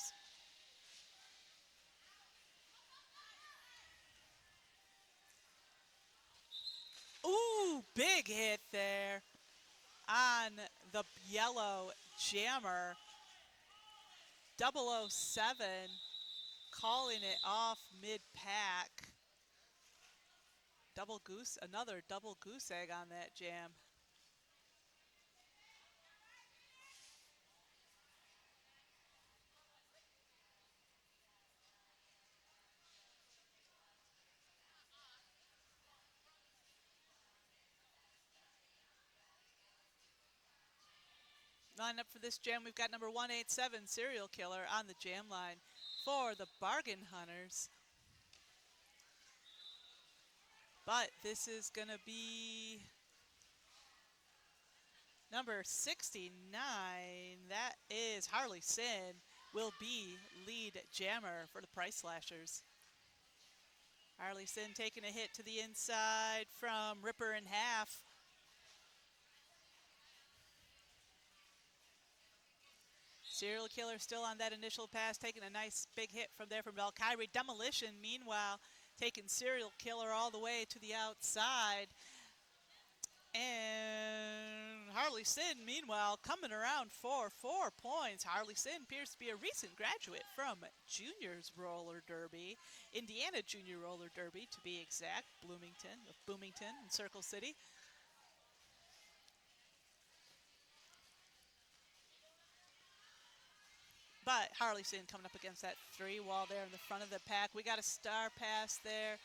Ooh, big hit there on the yellow jammer. 007 calling it off mid-pack. Another double goose egg on that jam. Line up for this jam, we've got number 187, Serial Killer, on the jam line for the Bargain Hunters. But this is going to be number 69. That is Harley Sin, will be lead jammer for the Price Slashers. Harley Sin taking a hit to the inside from Ripper in Half. Serial Killer still on that initial pass, taking a nice big hit from there from Valkyrie. Demolition, meanwhile, taking Serial Killer all the way to the outside. And Harley Sin, meanwhile, coming around for 4 points. Harley Sin appears to be a recent graduate from Juniors Roller Derby, Indiana Junior Roller Derby to be exact, Bloomington and Circle City. But Harley Sin coming up against that 3-wall there in the front of the pack. We got a star pass there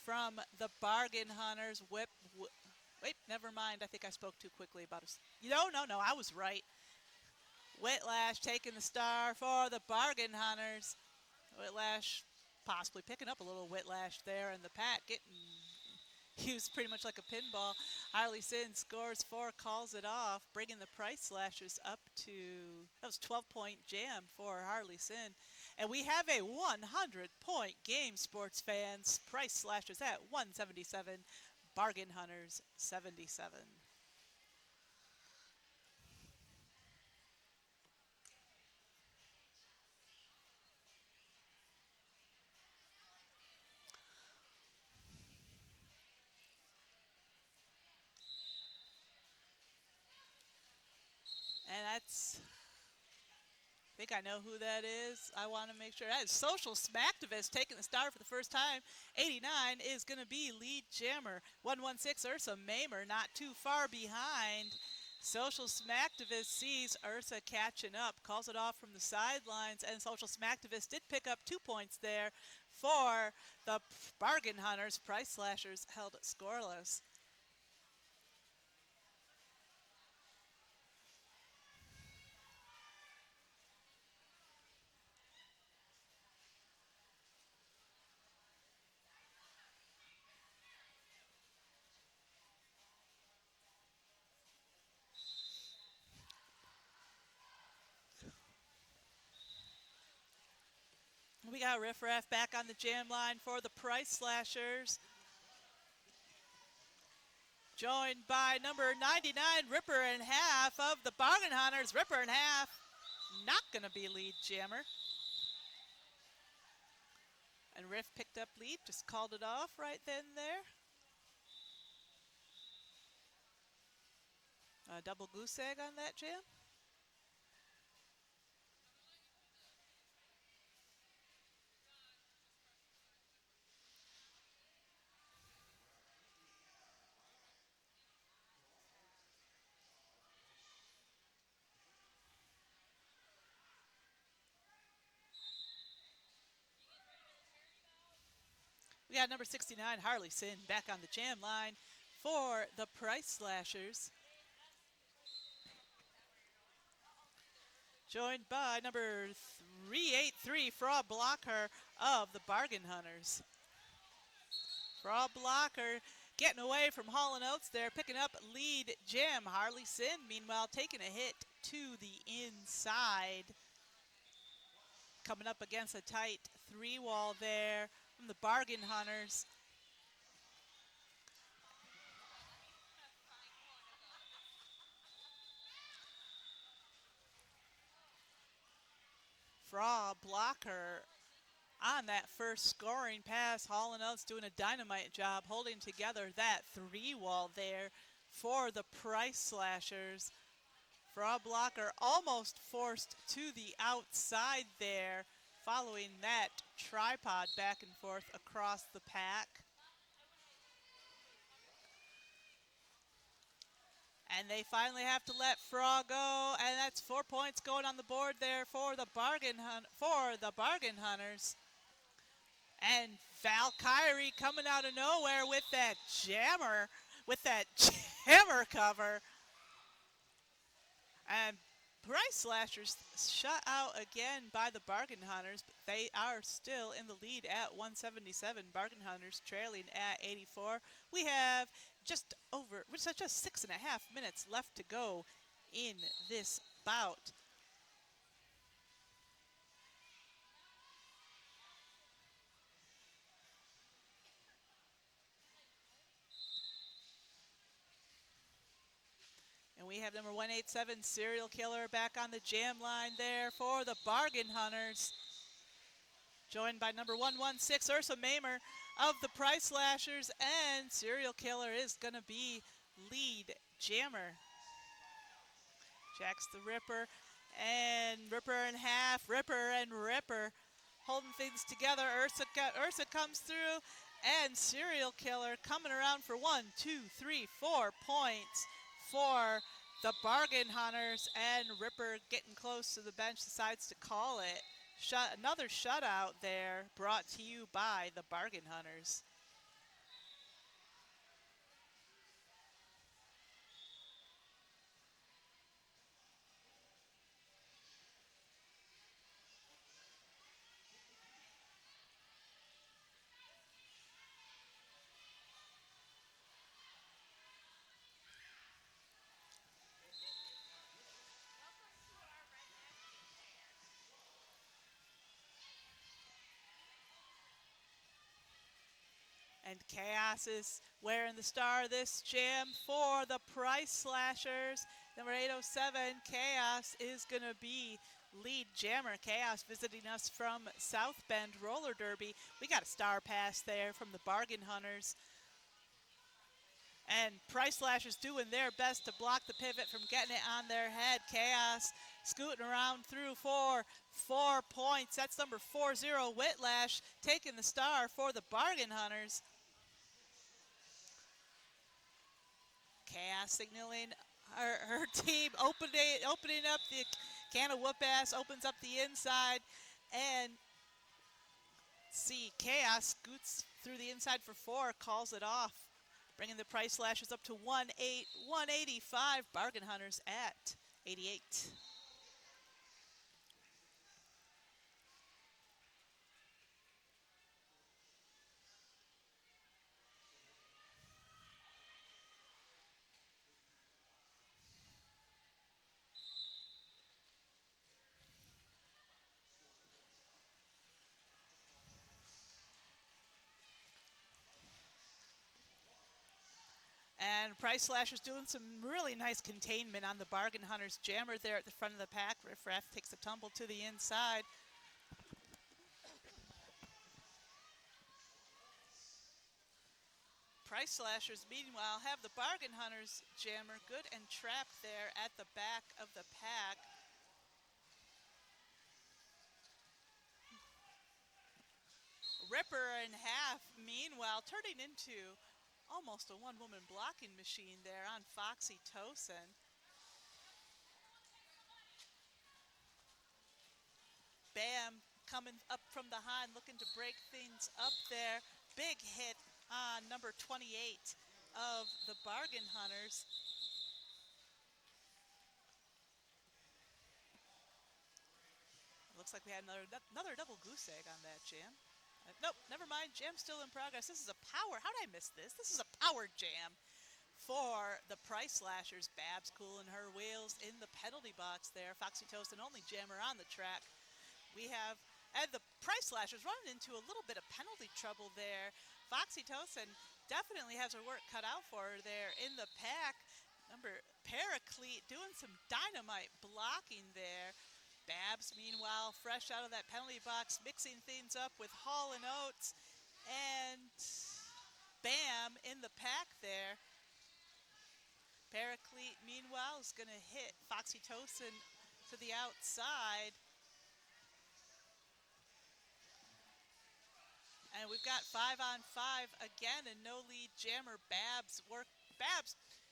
from the Bargain Hunters. Wait, never mind. I think I spoke too quickly about us. No, I was right. Whitlash taking the star for the Bargain Hunters. Whitlash possibly picking up a little whiplash there in the pack, getting used pretty much like a pinball. Harley Sin scores 4, calls it off, bringing the Price Slashers up to, that was 12-point jam for Harley Sin. And we have a 100-point game, sports fans. Price Slashers at 177, Bargain Hunters 77. And that's, I think I know who that is. I want to make sure. That is Social Smacktivist taking the star for the first time. 89 is going to be lead jammer. 116, Ursa Mamer, not too far behind. Social Smacktivist sees Ursa catching up, calls it off from the sidelines, and Social Smacktivist did pick up 2 points there for the Bargain Hunters. Price Slashers held scoreless. We got Riff Raff back on the jam line for the Price Slashers. Joined by number 99, Ripper in Half of the Bargain Hunters. Ripper in Half, not going to be lead jammer. And Riff picked up lead, just called it off right then there. A double goose egg on that jam. We got number 69, Harley Sin, back on the jam line for the Price Slashers. joined by number 383, Fraud Blocker of the Bargain Hunters. Fraud Blocker getting away from Hall & Oates there, picking up lead Jam. Harley Sin, meanwhile, taking a hit to the inside. Coming up against a tight three-wall there from the Bargain Hunters. Fraud Blocker on that first scoring pass. Hall & Oates doing a dynamite job holding together that three-wall there for the Price Slashers. Fraud Blocker almost forced to the outside there following that tripod back and forth across the pack. And they finally have to let Fraud go, and that's 4 points going on the board there for the Bargain Hunters. And Valkyrie coming out of nowhere with that jammer cover. And Price Slashers shut out again by the Bargain Hunters, but they are still in the lead at 177. Bargain Hunters trailing at 84. We have just 6.5 minutes left to go in this bout. And we have number 187, Serial Killer, back on the jam line there for the Bargain Hunters. Joined by number 116, Ursa Mamer of the Price Slashers, and Serial Killer is going to be lead jammer. Jacks the Ripper, and Ripper in half, Ripper and Ripper holding things together. Ursa comes through, and Serial Killer coming around for 1, 2, 3, 4 points for the Bargain Hunters, and Ripper getting close to the bench decides to call it. Another shutout there brought to you by the Bargain Hunters. And Chaos is wearing the star of this jam for the Price Slashers. Number 807, Chaos is going to be lead jammer. Chaos visiting us from South Bend Roller Derby. We got a star pass there from the Bargain Hunters. And Price Slashers doing their best to block the pivot from getting it on their head. Chaos scooting around through for 4 points. That's number 40, Whitlash, taking the star for the Bargain Hunters. Chaos signaling her team, opening up the can of whoop ass, opens up the inside, and see Chaos scoots through the inside for 4, calls it off, bringing the Price Slashers up to 185. Bargain Hunters at 88. And Price Slashers doing some really nice containment on the Bargain Hunters jammer there at the front of the pack. Riff Raff takes a tumble to the inside. Price Slashers, meanwhile, have the Bargain Hunters jammer good and trapped there at the back of the pack. Ripper in half, meanwhile, turning into almost a one-woman blocking machine there on Foxy Tosin. Bam coming up from behind, looking to break things up there. Big hit on number 28 of the Bargain Hunters. looks like we had another double goose egg on that jam. Nope, never mind. Jam's still in progress. This is a power. How did I miss this? This is a power jam for the Price Slashers. Babs cooling her wheels in the penalty box there. Foxy Toast, and only jammer on the track. We have, and the Price Slashers running into a little bit of penalty trouble there. Foxy Toast definitely has her work cut out for her there in the pack. Number Paraclete doing some dynamite blocking there. Babs, meanwhile, fresh out of that penalty box, mixing things up with Hall and Oates. And Bam in the pack there. Paraclete, meanwhile, is going to hit Foxy Tosin to the outside. And we've got 5-on-5 again, and no lead jammer. Babs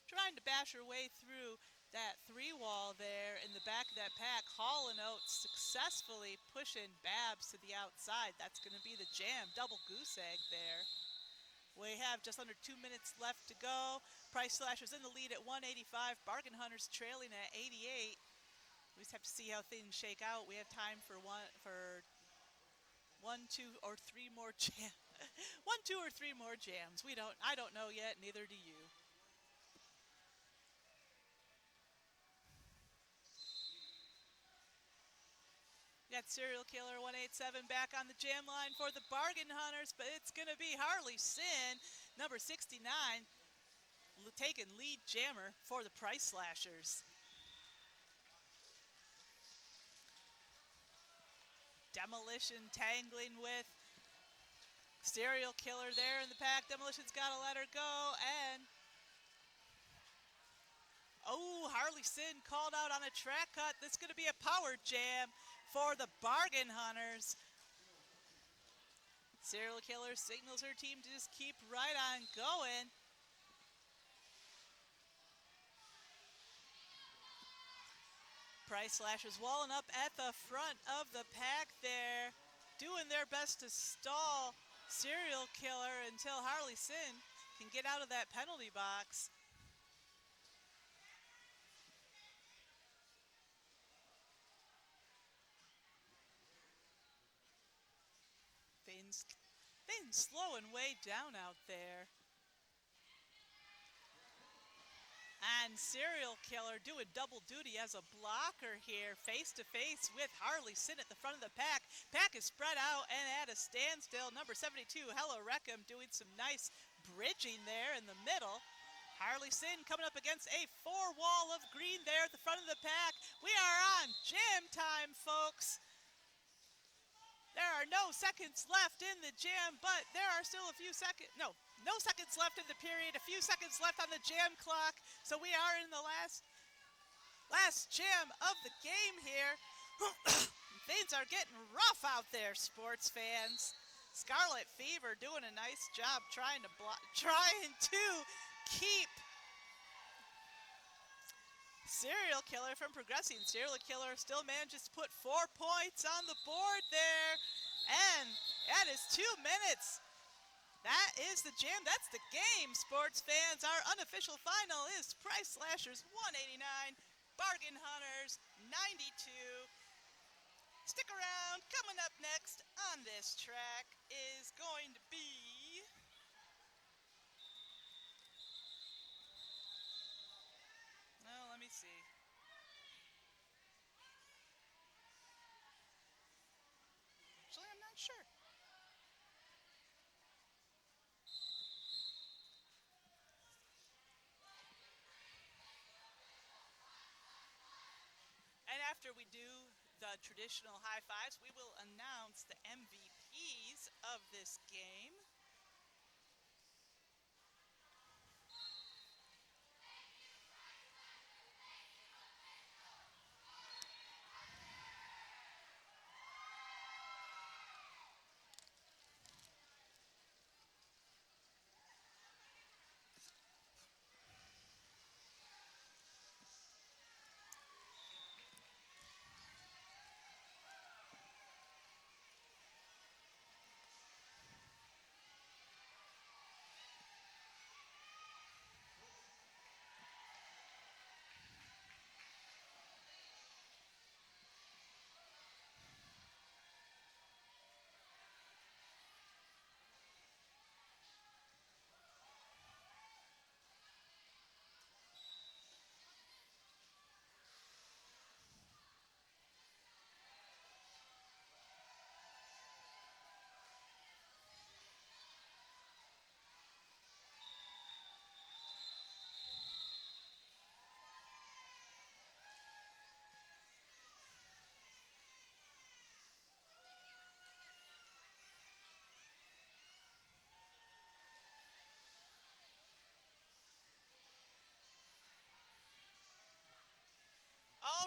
trying to bash her way through that three-wall there in the back of that pack. Hall and Oates successfully pushing Babs to the outside. That's going to be the jam. Double goose egg there. We have just under 2 minutes left to go. Price Slashers in the lead at 185. Bargain Hunters trailing at 88. We just have to see how things shake out. We have time for one, two, or three more jams. 1, 2, or 3 more jams. I don't know yet. Neither do you. Got Serial Killer 187 back on the jam line for the Bargain Hunters, but it's going to be Harley Sin, number 69, taking lead jammer for the Price Slashers. Demolition tangling with Serial Killer there in the pack. Demolition's got to let her go, and Harley Sin called out on a track cut. This is going to be a power jam for the Bargain Hunters. Serial Killer signals her team to just keep right on going. Price Slashers walling up at the front of the pack there, doing their best to stall Serial Killer until Harley Sin can get out of that penalty box. Things slowing way down out there. And Serial Killer doing double duty as a blocker here, face to face with Harley Sin at the front of the pack. Pack is spread out and at a standstill. Number 72, Hello Wreckham, doing some nice bridging there in the middle. Harley Sin coming up against a 4-wall of green there at the front of the pack. We are on jam time, folks. There are no seconds left in the jam, but there are still a few seconds. No seconds left in the period. A few seconds left on the jam clock. So we are in the last jam of the game here. Things are getting rough out there, sports fans. Scarlet Fever doing a nice job trying to keep Serial Killer from progressing. Serial Killer still manages to put 4 points on the board there. And that is 2 minutes. That is the jam. That's the game, sports fans. Our unofficial final is Price Slashers 189, Bargain Hunters 92. Stick around. Coming up next on this track is going to be let me see. Actually, I'm not sure. And after we do the traditional high fives, we will announce the MVPs of this game.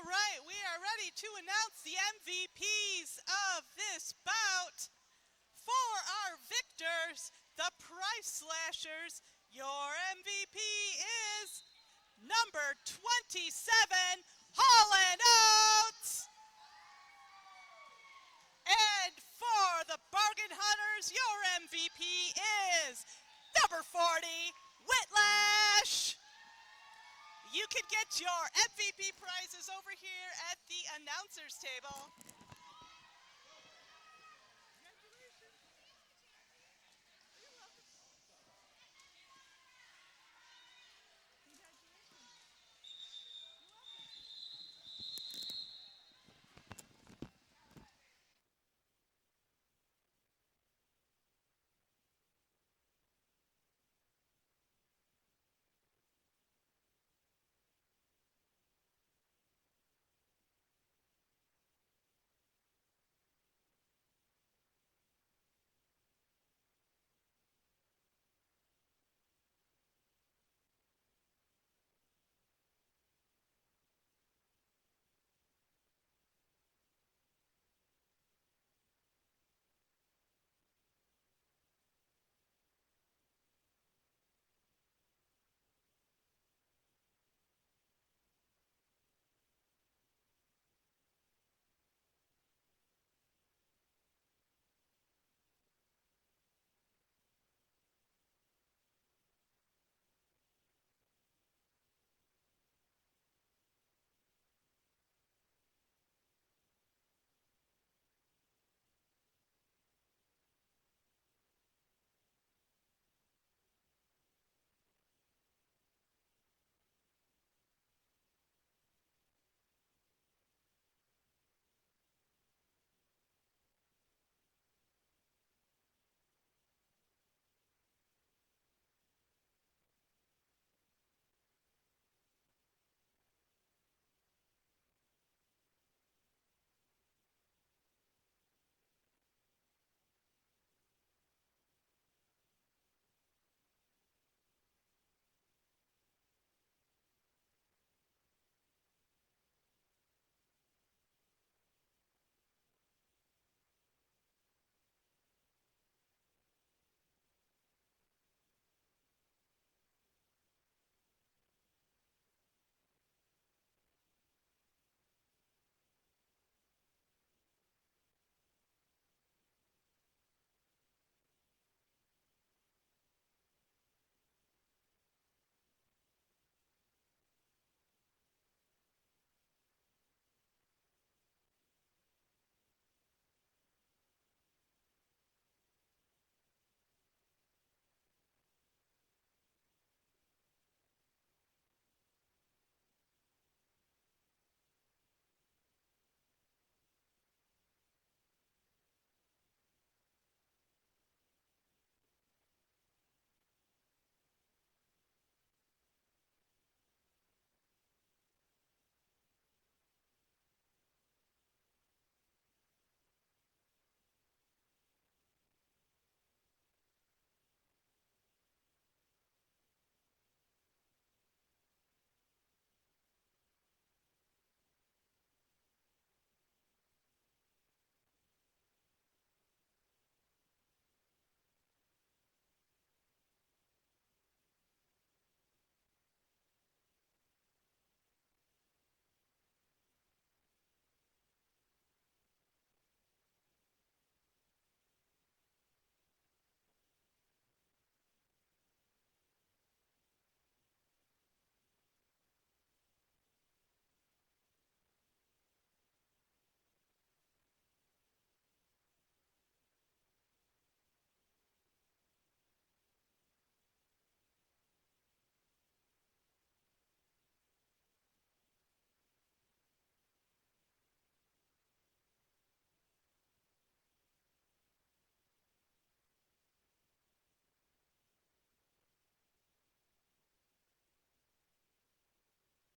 right, we are ready to announce the MVPs of this bout. For our victors, the Price Slashers, your MVP is number 27, Holland Oates. And for the Bargain Hunters, your MVP is number 40, Whitlash. You can get your MVP prizes over here at the announcer's table.